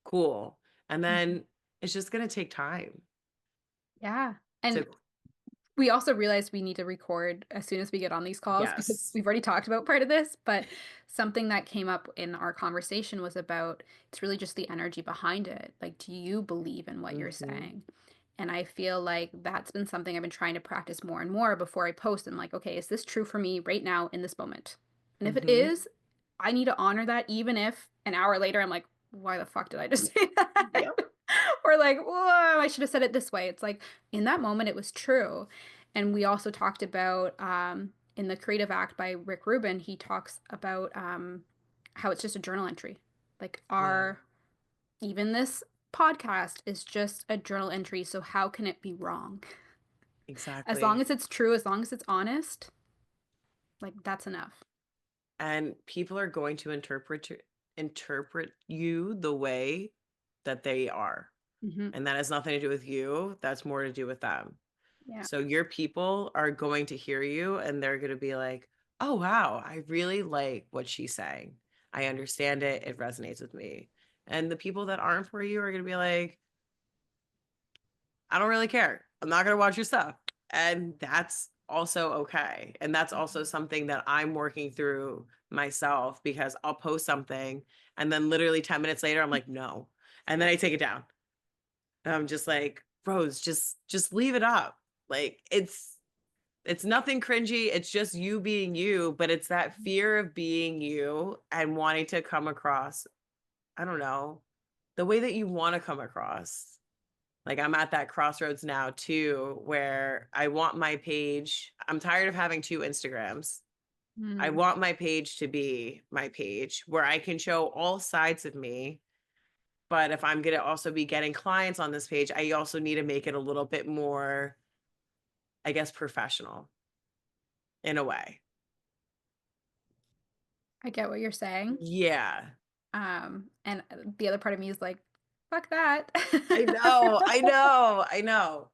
Cool. And then it's just going to take time Yeah. And to, we also realized we need to record as soon as we get on these calls because yes. we've already talked about part of this, but something that came up in our conversation was about it's really just the energy behind it. Like, do you believe in what you're Hmm. saying? And I feel like that's been something I've been trying to practice more and more before I post. I'm like, okay, is this true for me right now in this moment? And if it Hmm. is, I need to honor that even if an hour later I'm like, why the fuck did I just say that? Yep. Or like, whoa, I should have said it this way. It's like in that moment it was true. And we also talked about in the Creative Act by Rick Rubin, he talks about how it's just a journal entry. Like Yeah, our even this podcast is just a journal entry, so how can it be wrong? As long exactly. as it's true, as long as it's honest, like that's enough. And people are going to interpret you the way that they are. Hmm. And that has nothing to do with you. That's more to do with them. Yeah. So your people are going to hear you and they're going to be like, oh, wow, I really like what she's saying. I understand it. It resonates with me. And the people that aren't for you are going to be like, I don't really care. I'm not going to watch your stuff. And that's also okay. And that's also something that I'm working through myself because I'll post something and then literally 10 minutes later, I'm like, no. And then I take it down. I'm just like, Rose, just leave it up. Like it's nothing cringy. It's just you being you, but it's that fear of being you and wanting to come across, I don't know, the way that you want to come across. Like I'm at that crossroads now too, where I want my page. I'm tired of having two Instagrams. I Mm, want my page to be my page where I can show all sides of me. But if I'm going to also be getting clients on this page, I also need to make it a little bit more, I guess, professional in a way. I get what you're saying. Yeah. And the other part of me is like, fuck that. I know. I know. I know.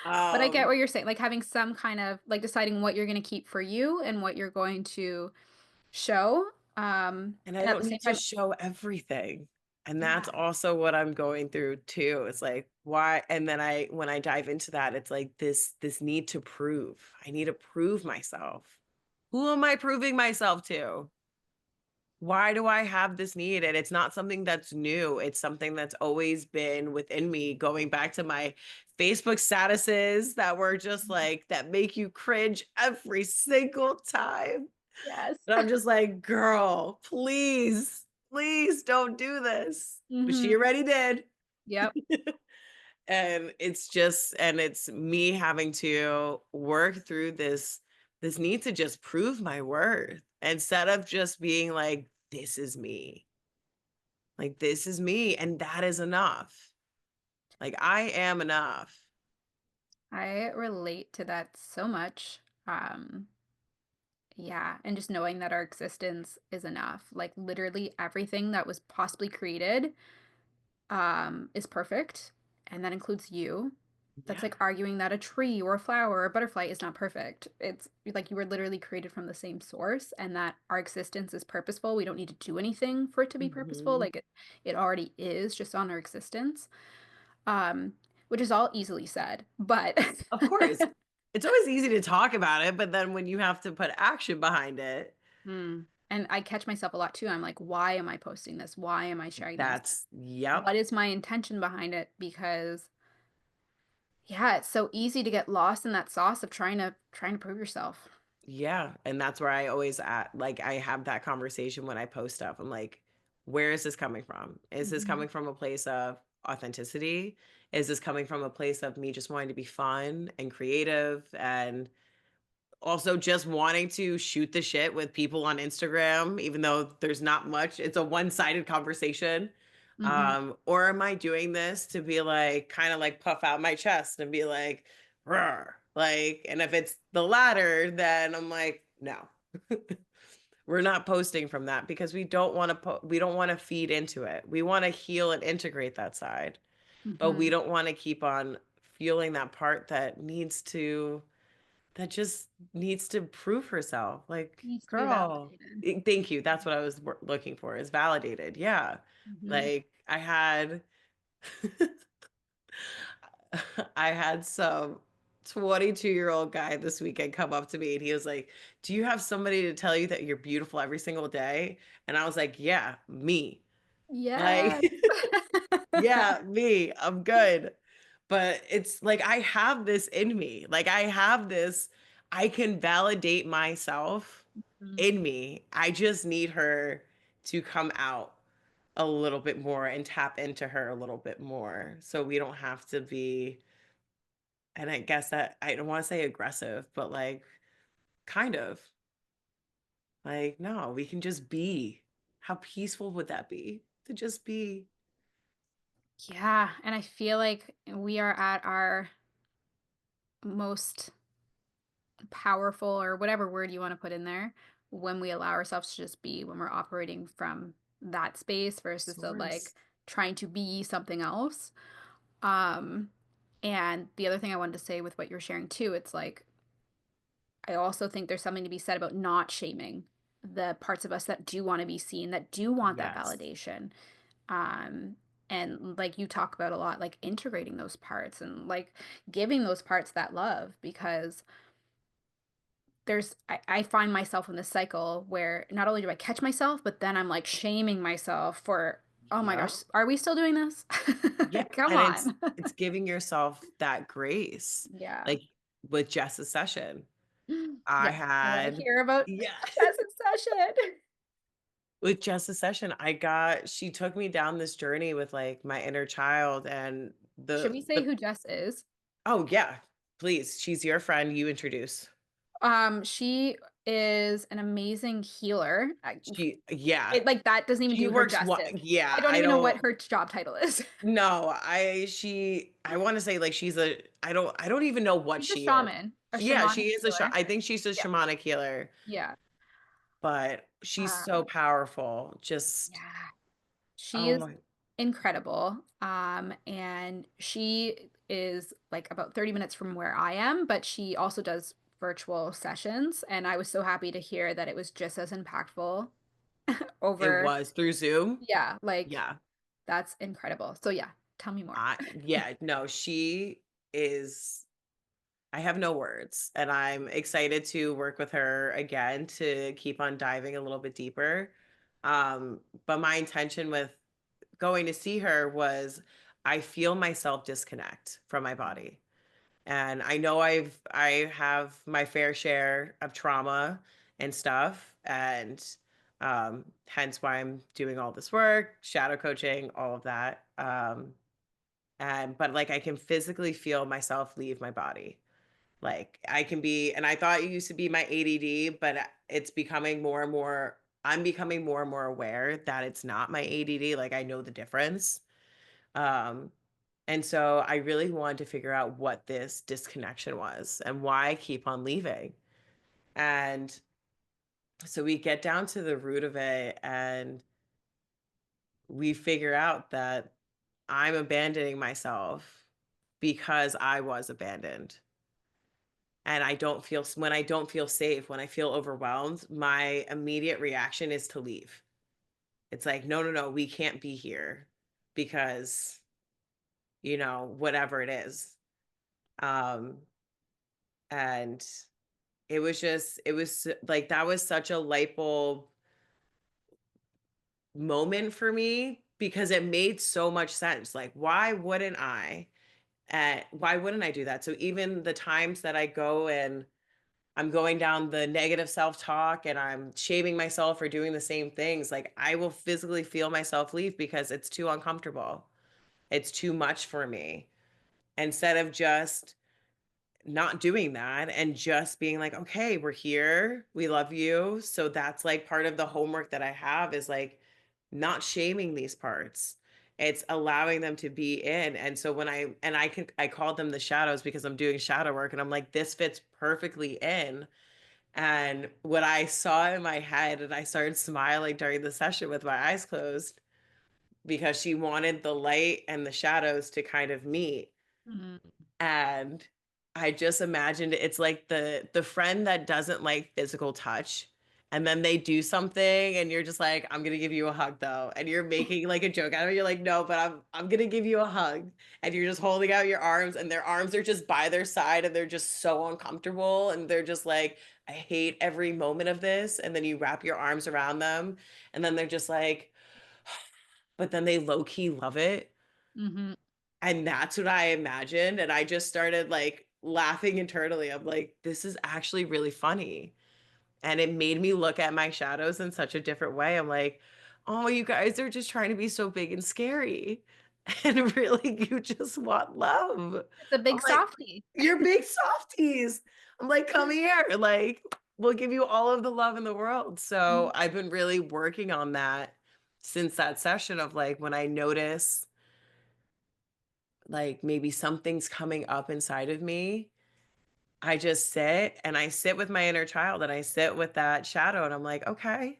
But I get Um, what you're saying, like having some kind of like deciding what you're going to keep for you and what you're going to show. and I And at the don't same need to time, show everything. And that's yeah, also what I'm going through too. It's like, why? And then when I dive into that, it's like this need to prove. I need to prove myself. Who am I proving myself to? Why do I have this need? And it's not something that's new. It's something that's always been within me, going back to my Facebook statuses that were just like, that make you cringe every single time. yes. And I'm just like, girl, please, please don't do this. But she Hmm. already did. Yep. And it's just, and it's me having to work through this need to just prove my worth instead of just being like, this is me. Like, this is me. And that is enough. Like, I am enough. I relate to that so much. Yeah, and just knowing that our existence is enough. Like literally everything that was possibly created is perfect, and that includes you. That's Yeah. like arguing that a tree or a flower or a butterfly is not perfect. It's like you were literally created from the same source and that our existence is purposeful. We don't need to do anything for it to be purposeful. Mhm. Like it already is just on our existence. Um, which is all easily said, but Of course. It's always easy to talk about it, but then when you have to put action behind it, Mm. And I catch myself a lot too. I'm like, why am I posting this? Why am I sharing this? that's, yep. What is my intention behind it? Because yeah, it's so easy to get lost in that sauce of trying to prove yourself. Yeah, and that's where I always at like I have that conversation when I post stuff. I'm like, where is this coming from? Is this Mhm. coming from a place of authenticity? Is this coming from a place of me just wanting to be fun and creative and also just wanting to shoot the shit with people on Instagram, even though there's not much. It's a one-sided conversation. Mhm. Or am I doing this to be like kind of like puff out my chest and be like, "Rawr." Like, and if it's the latter, then I'm like, no. We're not posting from that because we don't want to we don't want to feed into it. We want to heal and integrate that side, but we Mhm. don't want to keep on fueling that part that just needs to prove herself. Like, Needs to be girl, validated. thank you. That's what I was looking for is validated. Yeah. Mhm. Like I had, I had some 22-year-old guy this weekend come up to me and he was like, do you have somebody to tell you that you're beautiful every single day? And I was like, yeah, me. Like, Yes. yeah, me. I'm good. But it's like I have this in me. Like I have this, I can validate myself Mhm. in me. I just need her to come out a little bit more and tap into her a little bit more. So we don't have to be, and I guess that I don't want to say aggressive, but like kind of like, no, we can just be. How peaceful would that be to just be? Yeah, and I feel like we are at our most powerful or whatever word you want to put in there when we allow ourselves to just be when we're operating from that space versus the like Source. trying to be something else. Um and the other thing I wanted to say with what you're sharing too, it's like I also think there's something to be said about not shaming the parts of us that do want to be seen, that do want that Yes. validation. Um, and like you talk about a lot, like integrating those parts and like giving those parts that love because I find myself in this cycle where not only do I catch myself, but then I'm like shaming myself for Oh my Yep. gosh, are we still doing this? Yeah, Come and on. it's giving yourself that grace, Yeah. like, with Jess's session. I Yes, I wanna had hear about yeah. Jess's session. With Jess's session, I got she took me down this journey with, like, my inner child and Should we say the who Jess is? oh, yeah, please, she's your friend, you introduce. She is an amazing healer. She yeah, It like, that doesn't even she do her works what justice. yeah, I don't I even know what don't her job title is. no, I wanna say, like, I don't even know what She's a she is. shaman, a Yeah, she shamanic is healer. I think she's a Yeah, shamanic healer, yeah. but she's so Um, powerful, just yeah. She oh is my incredible. And she is like about 30 minutes from where I am, but she also does virtual sessions. And I was so happy to hear that it was just as impactful it over, was through Zoom? yeah, like Yeah. that's incredible. So yeah, tell me more. Yeah, no, she is I have no words, and I'm excited to work with her again to keep on diving a little bit deeper. But my intention with going to see her was I feel myself disconnect from my body. And I know I have my fair share of trauma and stuff, and hence why I'm doing all this work, shadow coaching, all of that. And but like I can physically feel myself leave my body. Like I can be, and I thought it used to be my ADD, but it's becoming more and more. I'm becoming more and more aware that it's not my ADD. Like I know the difference. Um, and so I really wanted to figure out what this disconnection was and why I keep on leaving. And so we get down to the root of it and we figure out that I'm abandoning myself because I was abandoned. And I don't feel when I don't feel safe, when I feel overwhelmed, my immediate reaction is to leave. It's like, no, no, no, we can't be here because, whatever it is. Um, and it was like that was such a light bulb moment for me because it made so much sense. Like, why wouldn't I do that? So even the times that I go and I'm going down the negative self-talk and I'm shaming myself for doing the same things, like I will physically feel myself leave because it's too uncomfortable. It's too much for me. Instead of just not doing that and just being like, okay, we're here. We love you. So that's like part of the homework that I have is like not shaming these parts. It's allowing them to be in. And so I call them the shadows because I'm doing shadow work and I'm like, this fits perfectly in. And what I saw in my head, and I started smiling during the session with my eyes closed because she wanted the light and the shadows to kind of meet. Mhm. And I just imagined it's like the friend that doesn't like physical touch, and then they do something and you're just like, "I'm gonna give you a hug though." And you're making like a joke out of it. You're like, "No, but I'm gonna give you a hug." And you're just holding out your arms and their arms are just by their side and they're just so uncomfortable and they're just like, "I hate every moment of this." And then you wrap your arms around them and then they're just like, but then they low key love it. Mhm. And that's what I imagined, and I just started, like, laughing internally. I'm like, "This is actually really funny." And it made me look at my shadows in such a different way. I'm like, "Oh, you guys are just trying to be so big and scary, and really you just want love." It's a I'm big like, softie. "You're big softies." I'm like, "Come here, like, we'll give you all of the love in the world." So, Mhm. I've been really working on that since that session of, like, when I notice like maybe something's coming up inside of me, I just sit and I sit with my inner child and I sit with that shadow and I'm like, okay,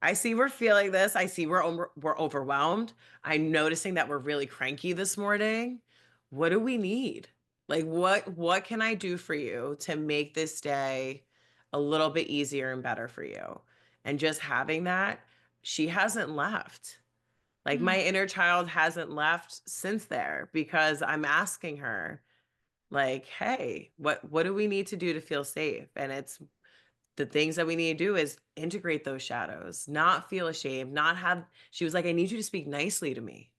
I see we're feeling this. I see we're overwhelmed. I'm noticing that we're really cranky this morning. What do we need? Like what can I do for you to make this day a little bit easier and better for you? And just having that, she hasn't left. Like Mm. my inner child hasn't left since there because I'm asking her like, "Hey, what do we need to do to feel safe?" And the things that we need to do is integrate those shadows, not feel ashamed, not have she was like, "I need you to speak nicely to me.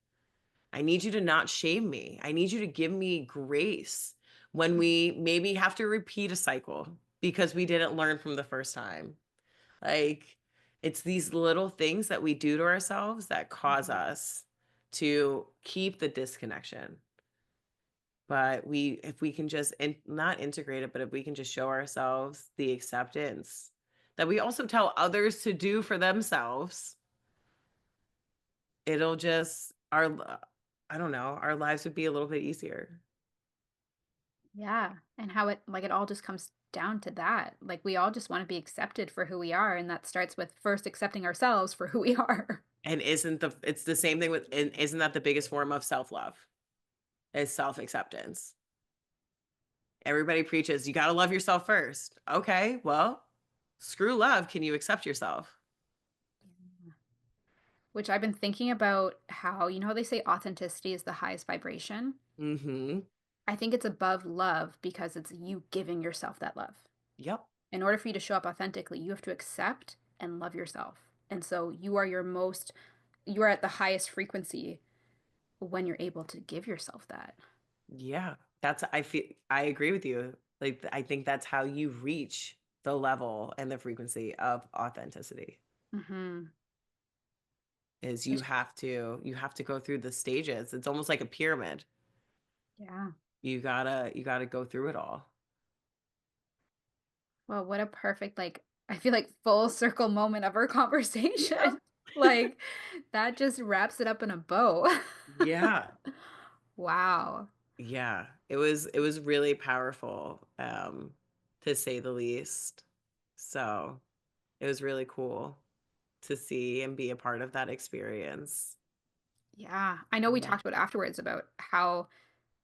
I need you to not shame me. I need you to give me grace when we maybe have to repeat a cycle because we didn't learn from the first time." Like, it's these little things that we do to ourselves that cause Mhm. us to keep the disconnection. But if we can just not integrate it, but if we can just show ourselves the acceptance that we also tell others to do for themselves, it'll just I don't know, our lives would be a little bit easier. Yeah, and how it like, it all just comes down to that. Like, we all just wanna be accepted for who we are, and that starts with first accepting ourselves for who we are. And isn't the it's the same thing with and isn't that the biggest form of self-love? Is self-acceptance. Everybody preaches, "You gotta love yourself first." Okay, well, screw love, can you accept yourself? Which I've been thinking about how you know how they say authenticity is the highest vibration? Mhm. I think it's above love because it's you giving yourself that love. Yep. In order for you to show up authentically, you have to accept and love yourself. And so you are at the highest frequency when you're able to give yourself that. Yeah. I agree with you. Like, I think that's how you reach the level and the frequency of authenticity, Mhm. is It's you have to go through the stages. It's almost like a pyramid. yeah. You gotta go through it all. Well, what a perfect, like, I feel like full circle moment of our Yep. conversation. Like, that just wraps it up in a bow. Yeah. Wow. Yeah. It was really powerful, to say the least. So, it was really cool to see and be a part of that experience. Yeah. I know we Yeah. talked about afterwards about how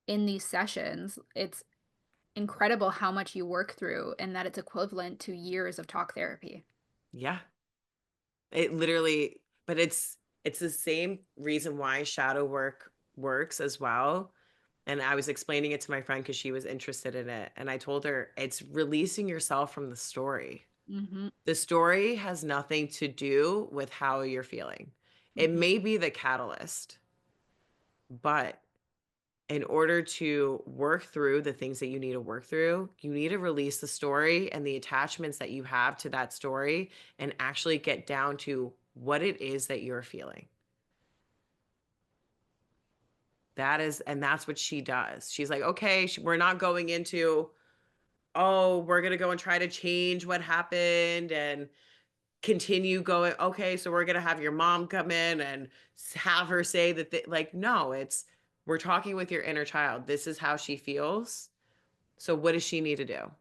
in these sessions, it's incredible how much you work through and that it's equivalent to years of talk therapy. Yeah. It literally but it's the same reason why shadow work works as well, and I was explaining it to my friend because she was interested in it, and I told her, "It's releasing yourself from the story." Mhm. The story has nothing to do with how you're feeling. It Mhm. may be the catalyst, but in order to work through the things that you need to work through, you need to release the story and the attachments that you have to that story and actually get down to what it is that you're feeling. That's what she does. She's like, "Okay, we're not going into, oh, we're going to go and try to change what happened and continue going. Okay, so we're going to have your mom come in and have her say that like no, it's we're talking with your inner child. This is how she feels. So what does she need to do?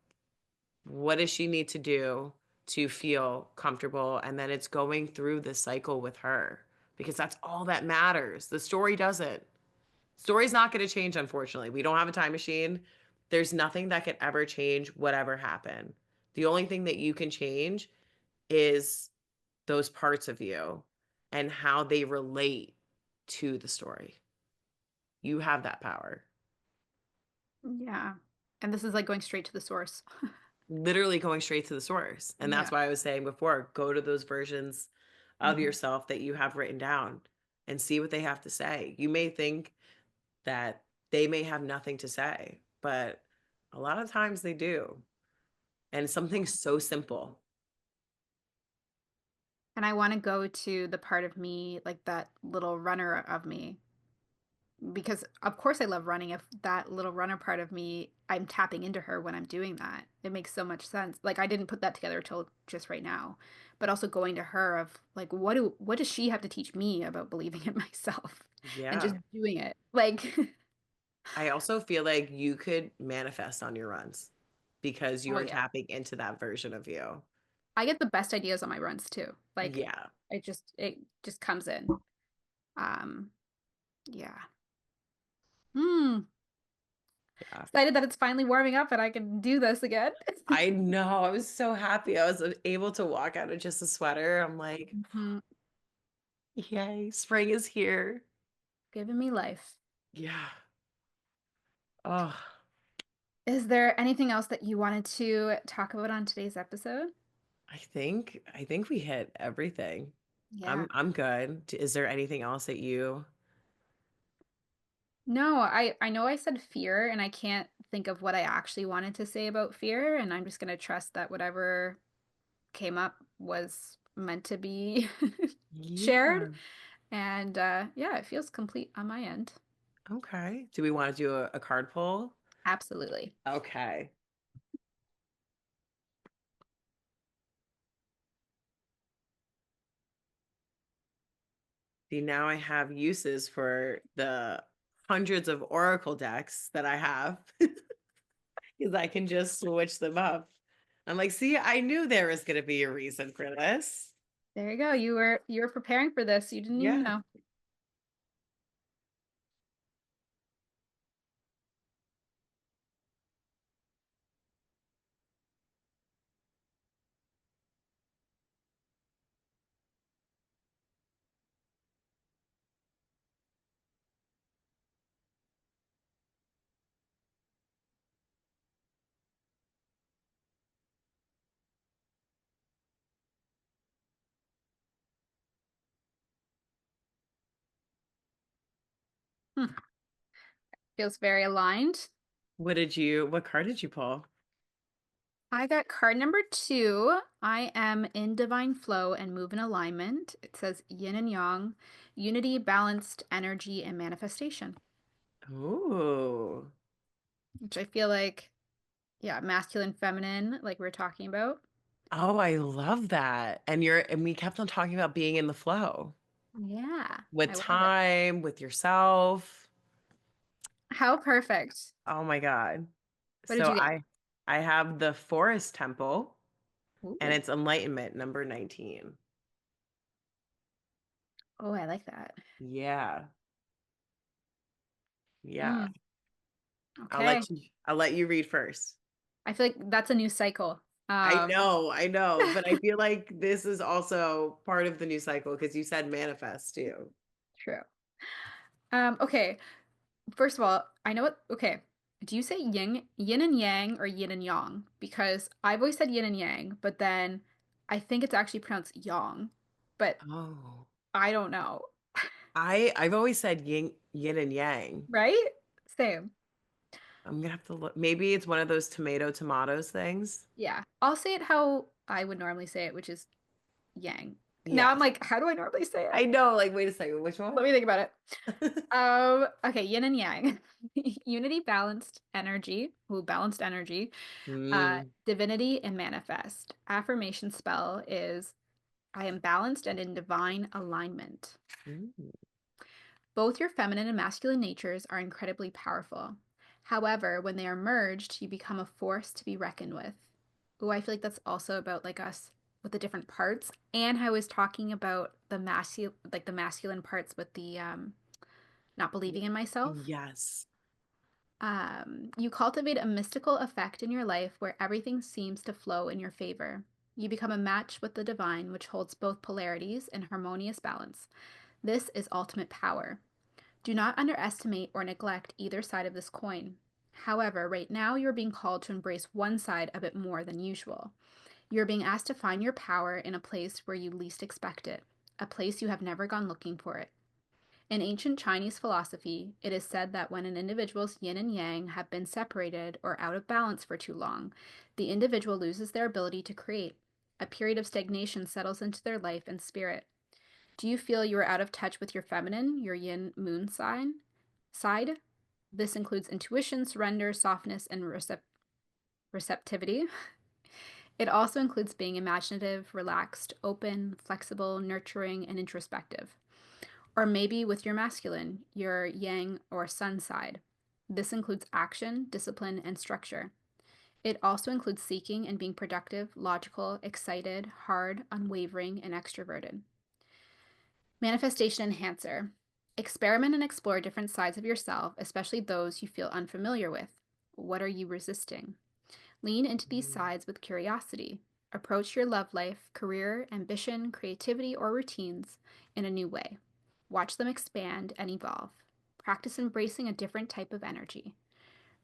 What does she need to do to feel comfortable? And then it's going through the cycle with her because that's all that matters. The story doesn't. Story's not going to change, unfortunately. We don't have a time machine. There's nothing that could ever change whatever happened. The only thing that you can change is those parts of you and how they relate to the story. You have that power. Yeah. And this is like going straight to the source. Literally going straight to the source. And that's Yeah. why I was saying before, go to those versions of Mhm. yourself that you have written down and see what they have to say. You may think that they may have nothing to say, but a lot of times they do. And something so simple. And I wanna go to the part of me, like that little runner of me, because of course I love running. If that little runner part of me, I'm tapping into her when I'm doing that. It makes so much sense. Like, I didn't put that together till just right now, but also going to her of like, what does she have to teach me about believing in myself and just Yeah. doing it? Like, I also feel like you could manifest on your runs because you oh are yeah. tapping into that version of you. I get the best ideas on my runs too. Like, Yeah. it just comes in. Um, yeah. Hmm. Yeah. Excited that it's finally warming up and I can do this again. I know. I was so happy. I was able to walk out of just a sweater. I'm like, Mhm. yay, spring is here. Giving me life. Yeah. Oh, Is there anything else that you wanted to talk about on today's episode? I think we hit everything. Yeah. I'm good. Is there anything else that you No, I know I said fear and I can't think of what I actually wanted to say about fear, and I'm just gonna trust that whatever came up was meant to be shared. Yeah. And yeah, it feels complete on my end. Okay. Do we want to do a card pull? Absolutely. Okay. See, now I have uses for the hundreds of Oracle decks that I have because I can just switch them up. I'm like, see, I knew there was going to be a reason for this. There you go. You were preparing for this. You didn't even Yeah. know. Hmm. Feels very aligned. What card did you pull? I got card number 2. I am in divine flow and move in alignment. It says yin and yang, unity, balanced energy, and manifestation, Ooh. which I feel like, yeah, masculine, feminine, like we are talking about. Oh, I love that. And we kept on talking about being in the flow Yeah, with I love it. time, with yourself. How perfect. Oh my God. What did So you get? I have the Forest Temple and Ooh. it's Enlightenment number 19. Oh, I like that. Yeah. Yeah. Mm, okay. I'll let you read first. I feel like that's a new cycle. I know, but I feel like this is also part of the new cycle because you said manifest too. True. Okay. First of all, I know what, okay. Do you say yin and yang or yin and yang? Because I've always said yin and yang, but then I think it's actually pronounced yang, but Oh. I don't know. I've always said yin and yang. Right? Same. I'm gonna have to look. Maybe it's one of those tomatoes things. Yeah. I'll say it how I would normally say it, which is yang. Now I'm Yes. like, how do I normally say it? I know, like, wait a second, which one? Let me think about it. Okay, yin and yang. Unity, balanced energy. Ooh, balanced energy. Mm, Divinity and manifest. Affirmation spell is I am balanced and in divine alignment. mm, Both your feminine and masculine natures are incredibly powerful. However, when they are merged, you become a force to be reckoned with. Ooh, I feel like that's also about like us with the different parts. And I was talking about the masculine parts with the not believing in myself. yes. You cultivate a mystical effect in your life where everything seems to flow in your favor. You become a match with the divine, which holds both polarities in harmonious balance. This is ultimate power. Do not underestimate or neglect either side of this coin. However, right now you're being called to embrace one side a bit more than usual. You're being asked to find your power in a place where you least expect it, a place you have never gone looking for it. In ancient Chinese philosophy, it is said that when an individual's yin and yang have been separated or out of balance for too long, the individual loses their ability to create. A period of stagnation settles into their life and spirit. Do you feel you are out of touch with your feminine, your yin moon side? This includes intuition, surrender, softness, and receptivity. It also includes being imaginative, relaxed, open, flexible, nurturing, and introspective. Or maybe with your masculine, your yang or sun side. This includes action, discipline, and structure. It also includes seeking and being productive, logical, excited, hard, unwavering, and extroverted. Manifestation enhancer. Experiment and explore different sides of yourself, especially those you feel unfamiliar with. What are you resisting? Lean into these Mm, sides with curiosity. Approach your love life, career, ambition, creativity, or routines in a new way. Watch them expand and evolve. Practice embracing a different type of energy.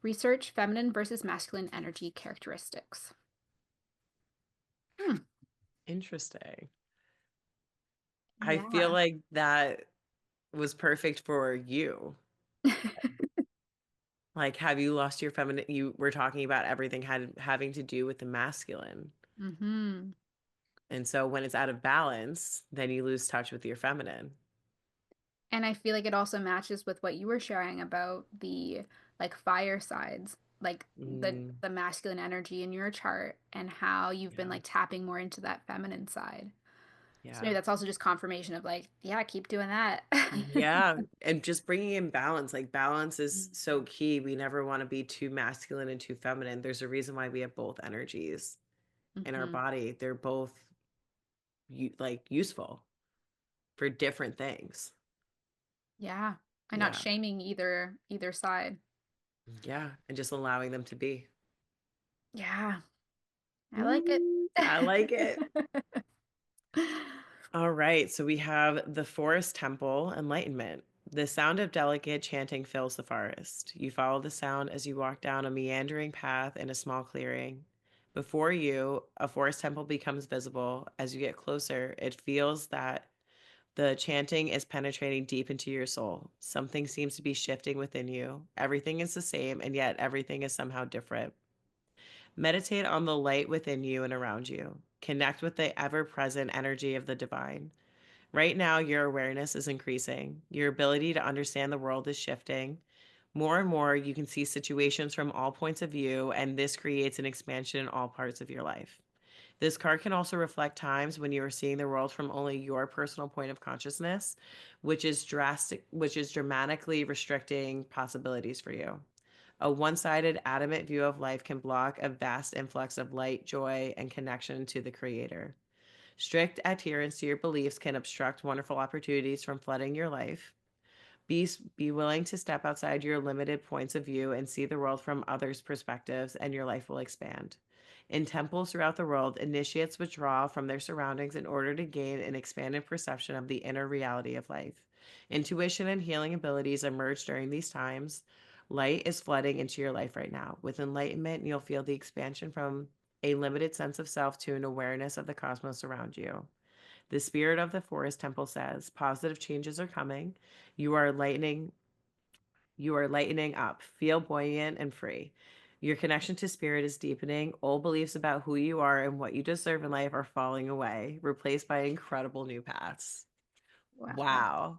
Research feminine versus masculine energy characteristics. Hmm. Interesting. I feel Yeah. like that was perfect for you. Like, have you lost your feminine? You were talking about everything had having to do with the masculine. Hmm. And so when it's out of balance, then you lose touch with your feminine. And I feel like it also matches with what you were sharing about the like fire sides, like Mm, the masculine energy in your chart and how you've been yeah. like tapping more into that feminine side. So Yeah. maybe that's also just confirmation of like, yeah, keep doing that. Yeah. And just bringing in balance, like balance is so Mhm. key. We never want to be too masculine and too feminine. There's a reason why we have both energies in our Mhm. body. They're both like useful for different things. Yeah. I'm not Yeah. shaming either side. Yeah. And just allowing them to be. Yeah, I like it. Ooh, I like it. All right, so we have the Forest Temple Enlightenment. The sound of delicate chanting fills the forest. You follow the sound as you walk down a meandering path in a small clearing. Before you, a forest temple becomes visible. As you get closer, it feels that the chanting is penetrating deep into your soul. Something seems to be shifting within you. Everything is the same, and yet everything is somehow different. Meditate on the light within you and around you. Connect with the ever present energy of the divine. Right now, your awareness is increasing. Your ability to understand the world is shifting. More and more, you can see situations from all points of view, and this creates an expansion in all parts of your life. This card can also reflect times when you are seeing the world from only your personal point of consciousness, which is dramatically restricting possibilities for you. A one-sided, adamant view of life can block a vast influx of light, joy, and connection to the creator. Strict adherence to your beliefs can obstruct wonderful opportunities from flooding your life. Be willing to step outside your limited points of view and see the world from others' perspectives, and your life will expand. In temples throughout the world, initiates withdraw from their surroundings in order to gain an expanded perception of the inner reality of life. Intuition and healing abilities emerge during these times. Light is flooding into your life right now. With enlightenment, you'll feel the expansion from a limited sense of self to an awareness of the cosmos around you. The spirit of the forest temple says positive changes are coming. You are lightening, you are lightening up. Feel buoyant and free. Your connection to spirit is deepening. Old beliefs about who you are and what you deserve in life are falling away, replaced by incredible new paths. Wow. Wow.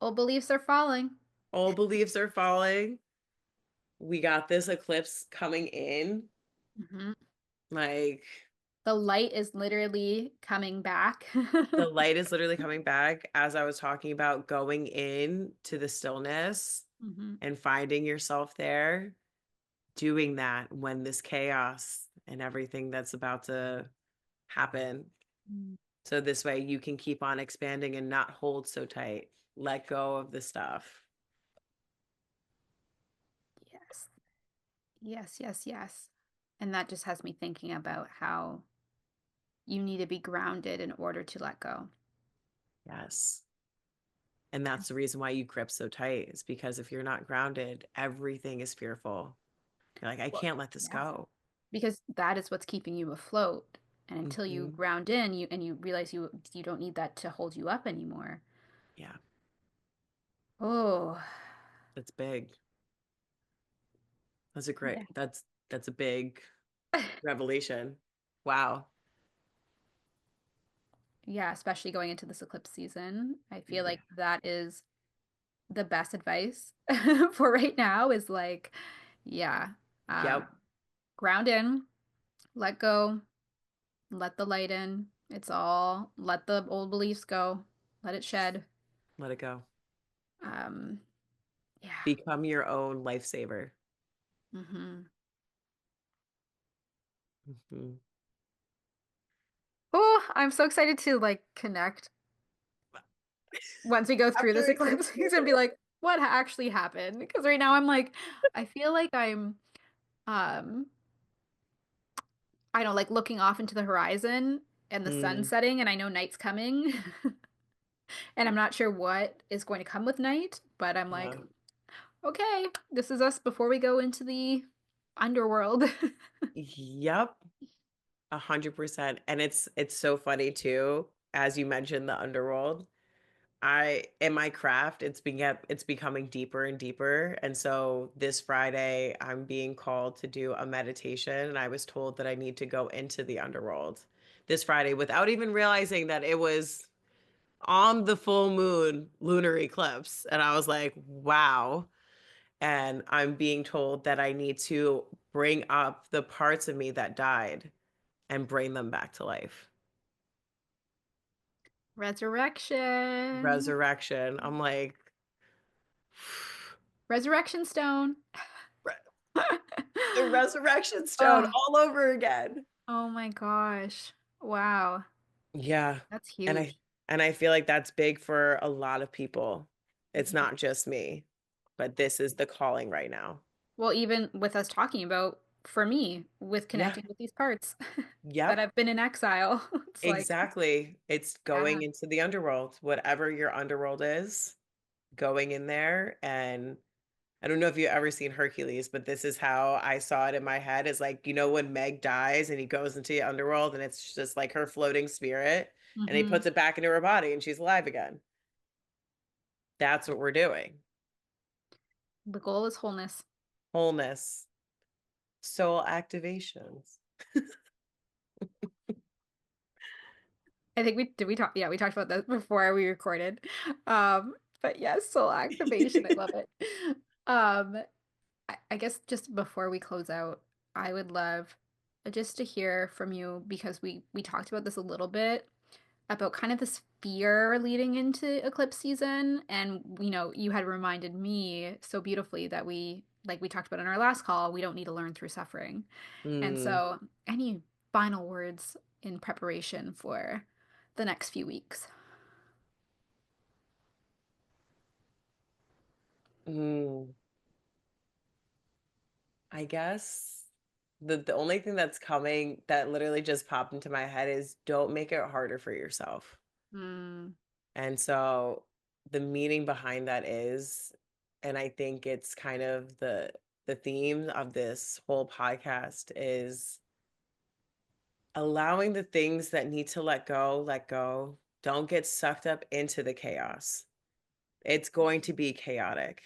Old beliefs are falling. Old beliefs are falling. We got this eclipse coming in. Mhm. Like The light is literally coming back. the light is literally coming back as I was talking about going in to the stillness Mhm. and finding yourself there, doing that when this chaos and everything that's about to happen. Mm. So this way you can keep on expanding and not hold so tight. Let go of the stuff. Yes. Yes, yes, yes. And that just has me thinking about how you need to be grounded in order to let go. Yes. And that's the reason why you grip so tight, is because if you're not grounded, everything is fearful. You're like, I Well, can't let this yeah. go. Because that is what's keeping you afloat. And until you Hmm. ground in, you realize you don't need that to hold you up anymore. Yeah, Oh, that's big. That's a great, yeah. that's a big revelation. Wow. Yeah, especially going into this eclipse season. I feel Yeah. like that is the best advice for right now is like, yeah, Yep. ground in, let go, let the light in. It's all, let the old beliefs go, let it shed. Let it go. Um, yeah. Become your own lifesaver. Hmm. Hmm. Oh, I'm so excited to like connect once we go through After this we go eclipse through season, be like, what actually happened? Because right now I'm like, I feel like I'm, um, I don't know, like looking off into the horizon and the sun it. setting, and I know night's coming, and I'm not sure what is going to come with night, but I'm like, Yeah. okay, this is us before we go into the underworld. Yep. 100%. And it's so funny too, as you mentioned the underworld. I in my craft, it's becoming deeper and deeper. And so this Friday, I'm being called to do a meditation, and I was told that I need to go into the underworld this Friday without even realizing that it was on the full moon lunar eclipse. And I was like, wow. And I'm being told that I need to bring up the parts of me that died and bring them back to life. Resurrection. Resurrection. I'm like, Resurrection stone. the resurrection stone Oh, all over again. oh my gosh. Wow. Yeah. That's And huge. I feel like that's big for a lot of people. It's Mhm. not just me, but this is the calling right now. Well, even with us talking about, for me, with Yeah. connecting with these parts that Yep. have been in exile, it's like, Exactly. It's going yeah. into the underworld, whatever your underworld is, going in there. And I don't know if you've ever seen Hercules, but this is how I saw it in my head is like, when Meg dies and he goes into the underworld and it's just like her floating spirit and he Hmm. puts it back into her body and she's alive again. That's what we're doing. The goal is wholeness. Wholeness, soul activations. I think we talked, yeah, we talked about that before we recorded. But yes, soul activation. I love it. Um, I guess just before we close out, I would love just to hear from you because we talked about this a little bit about kind of this fear leading into eclipse season, and you had reminded me so beautifully that like we talked about in our last call, we don't need to learn through suffering. And Mm, so, any final words in preparation for the next few weeks? mm. I guess the only thing that's coming that literally just popped into my head is don't make it harder for yourself. Mm, And so the meaning behind that is, and I think it's kind of the theme of this whole podcast is allowing the things that need to let go, let go. Don't get sucked up into the chaos. It's going to be chaotic.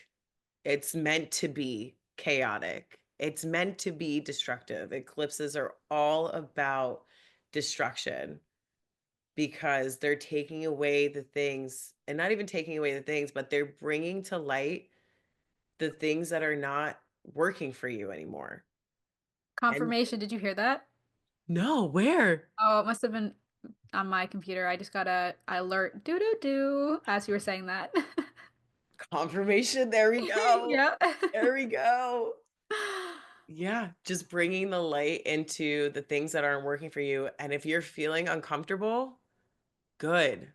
It's meant to be chaotic. It's meant to be destructive. Eclipses are all about destruction because they're taking away the things, and not even taking away the things, but they're bringing to light the things that are not working for you anymore. And confirmation. Did you hear that? no, where? Oh, it must have been on my computer. I just got a alert doo doo doo as you were saying that. Confirmation. There we go. Yeah. There we go. Yeah, just bringing the light into the things that aren't working for you. And if you're feeling uncomfortable, good.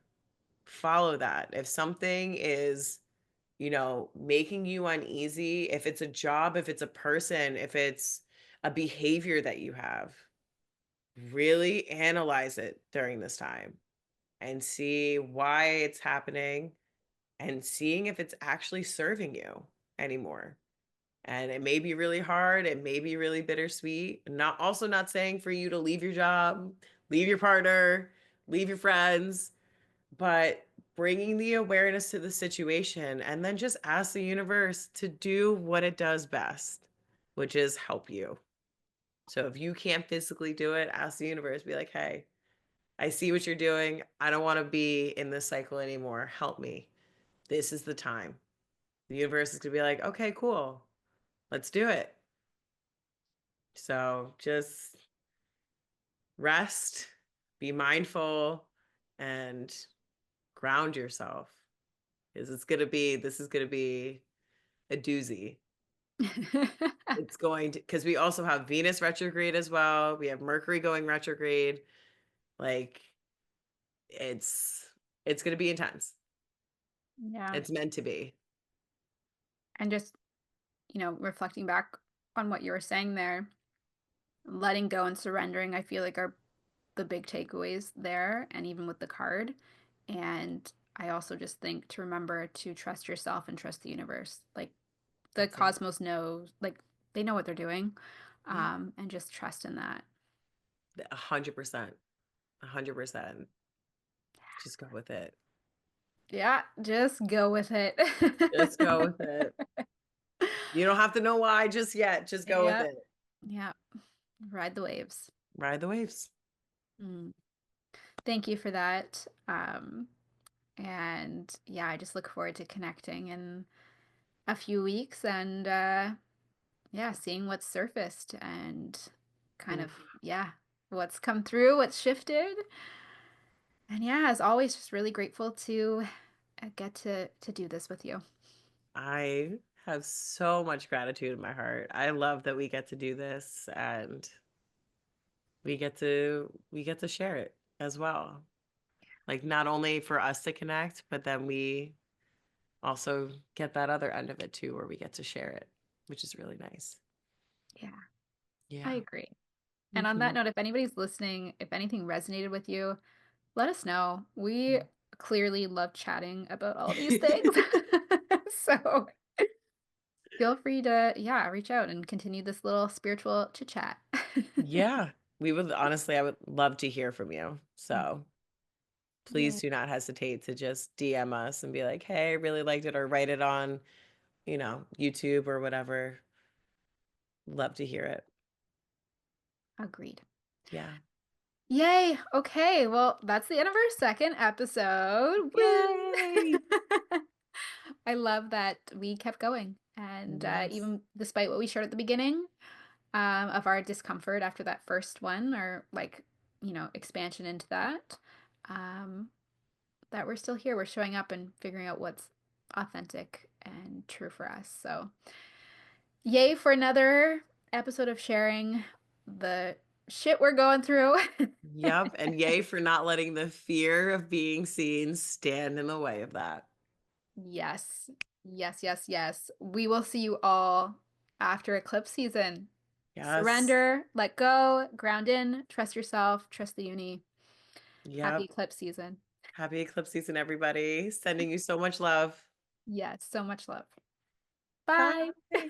Follow that. If something is, making you uneasy, if it's a job, if it's a person, if it's a behavior that you have, really analyze it during this time and see why it's happening and seeing if it's actually serving you anymore. And it may be really hard, it may be really bittersweet. Not saying for you to leave your job, leave your partner, leave your friends, but bringing the awareness to the situation and then just ask the universe to do what it does best, which is help you. So if you can't physically do it, ask the universe, be like, hey, I see what you're doing. I don't want to be in this cycle anymore. Help me. This is the time. The universe is going to be like, okay, cool. Let's do it. So just rest, be mindful, and ground yourself because this is going to be a doozy. It's going to, because we also have Venus retrograde as well. We have Mercury going retrograde. Like it's, it's going to be intense. Yeah. It's meant to be. And just, reflecting back on what you were saying there, letting go and surrendering, I feel like are the big takeaways there, and even with the card. And I also just think to remember to trust yourself and trust the universe. Like the That's it. cosmos knows, like they know what they're doing, Yeah. and just trust in that. 100%. 100%. Just go with it. Yeah, just go with it. Just go with it. You don't have to know why just yet. Just go with Yep. it. Yep. Ride the waves. Ride the waves. Mm. Thank you for that. And yeah, I just look forward to connecting in a few weeks and yeah, seeing what's surfaced and kind Mm. of, yeah, what's come through, what's shifted. And yeah, as always, just really grateful to get to do this with you. I have so much gratitude in my heart. I love that we get to do this and we get to share it as well. Like not only for us to connect, but then we also get that other end of it too, where we get to share it, which is really nice. Yeah, I Yeah. agree. And on that Hmm. note, if anybody's listening, if anything resonated with you, let us know. We Yeah. clearly love chatting about all these things. So feel free to, yeah, reach out and continue this little spiritual chit chat. Yeah. We would honestly, I would love to hear from you. So please Yay. do not hesitate to just DM us and be like, hey, I really liked it, or write it on, YouTube or whatever. Love to hear it. Agreed. Yeah. Yay. Okay. Well, that's the end of our second episode. Woo! Yay. I love that we kept going. And Yes. even despite what we shared at the beginning of our discomfort after that first one, or like, expansion into that, um, that we're still here. We're showing up and figuring out what's authentic and true for us. So, yay for another episode of sharing the shit we're going through. Yep. And yay for not letting the fear of being seen stand in the way of that. Yes. Yes, yes, yes. We will see you all after eclipse season. Yes. Surrender, let go, ground in, trust yourself, trust the uni. Happy Yep. eclipse season. Happy eclipse season, everybody. Sending you so much love. Yes, so much love. Bye. Bye.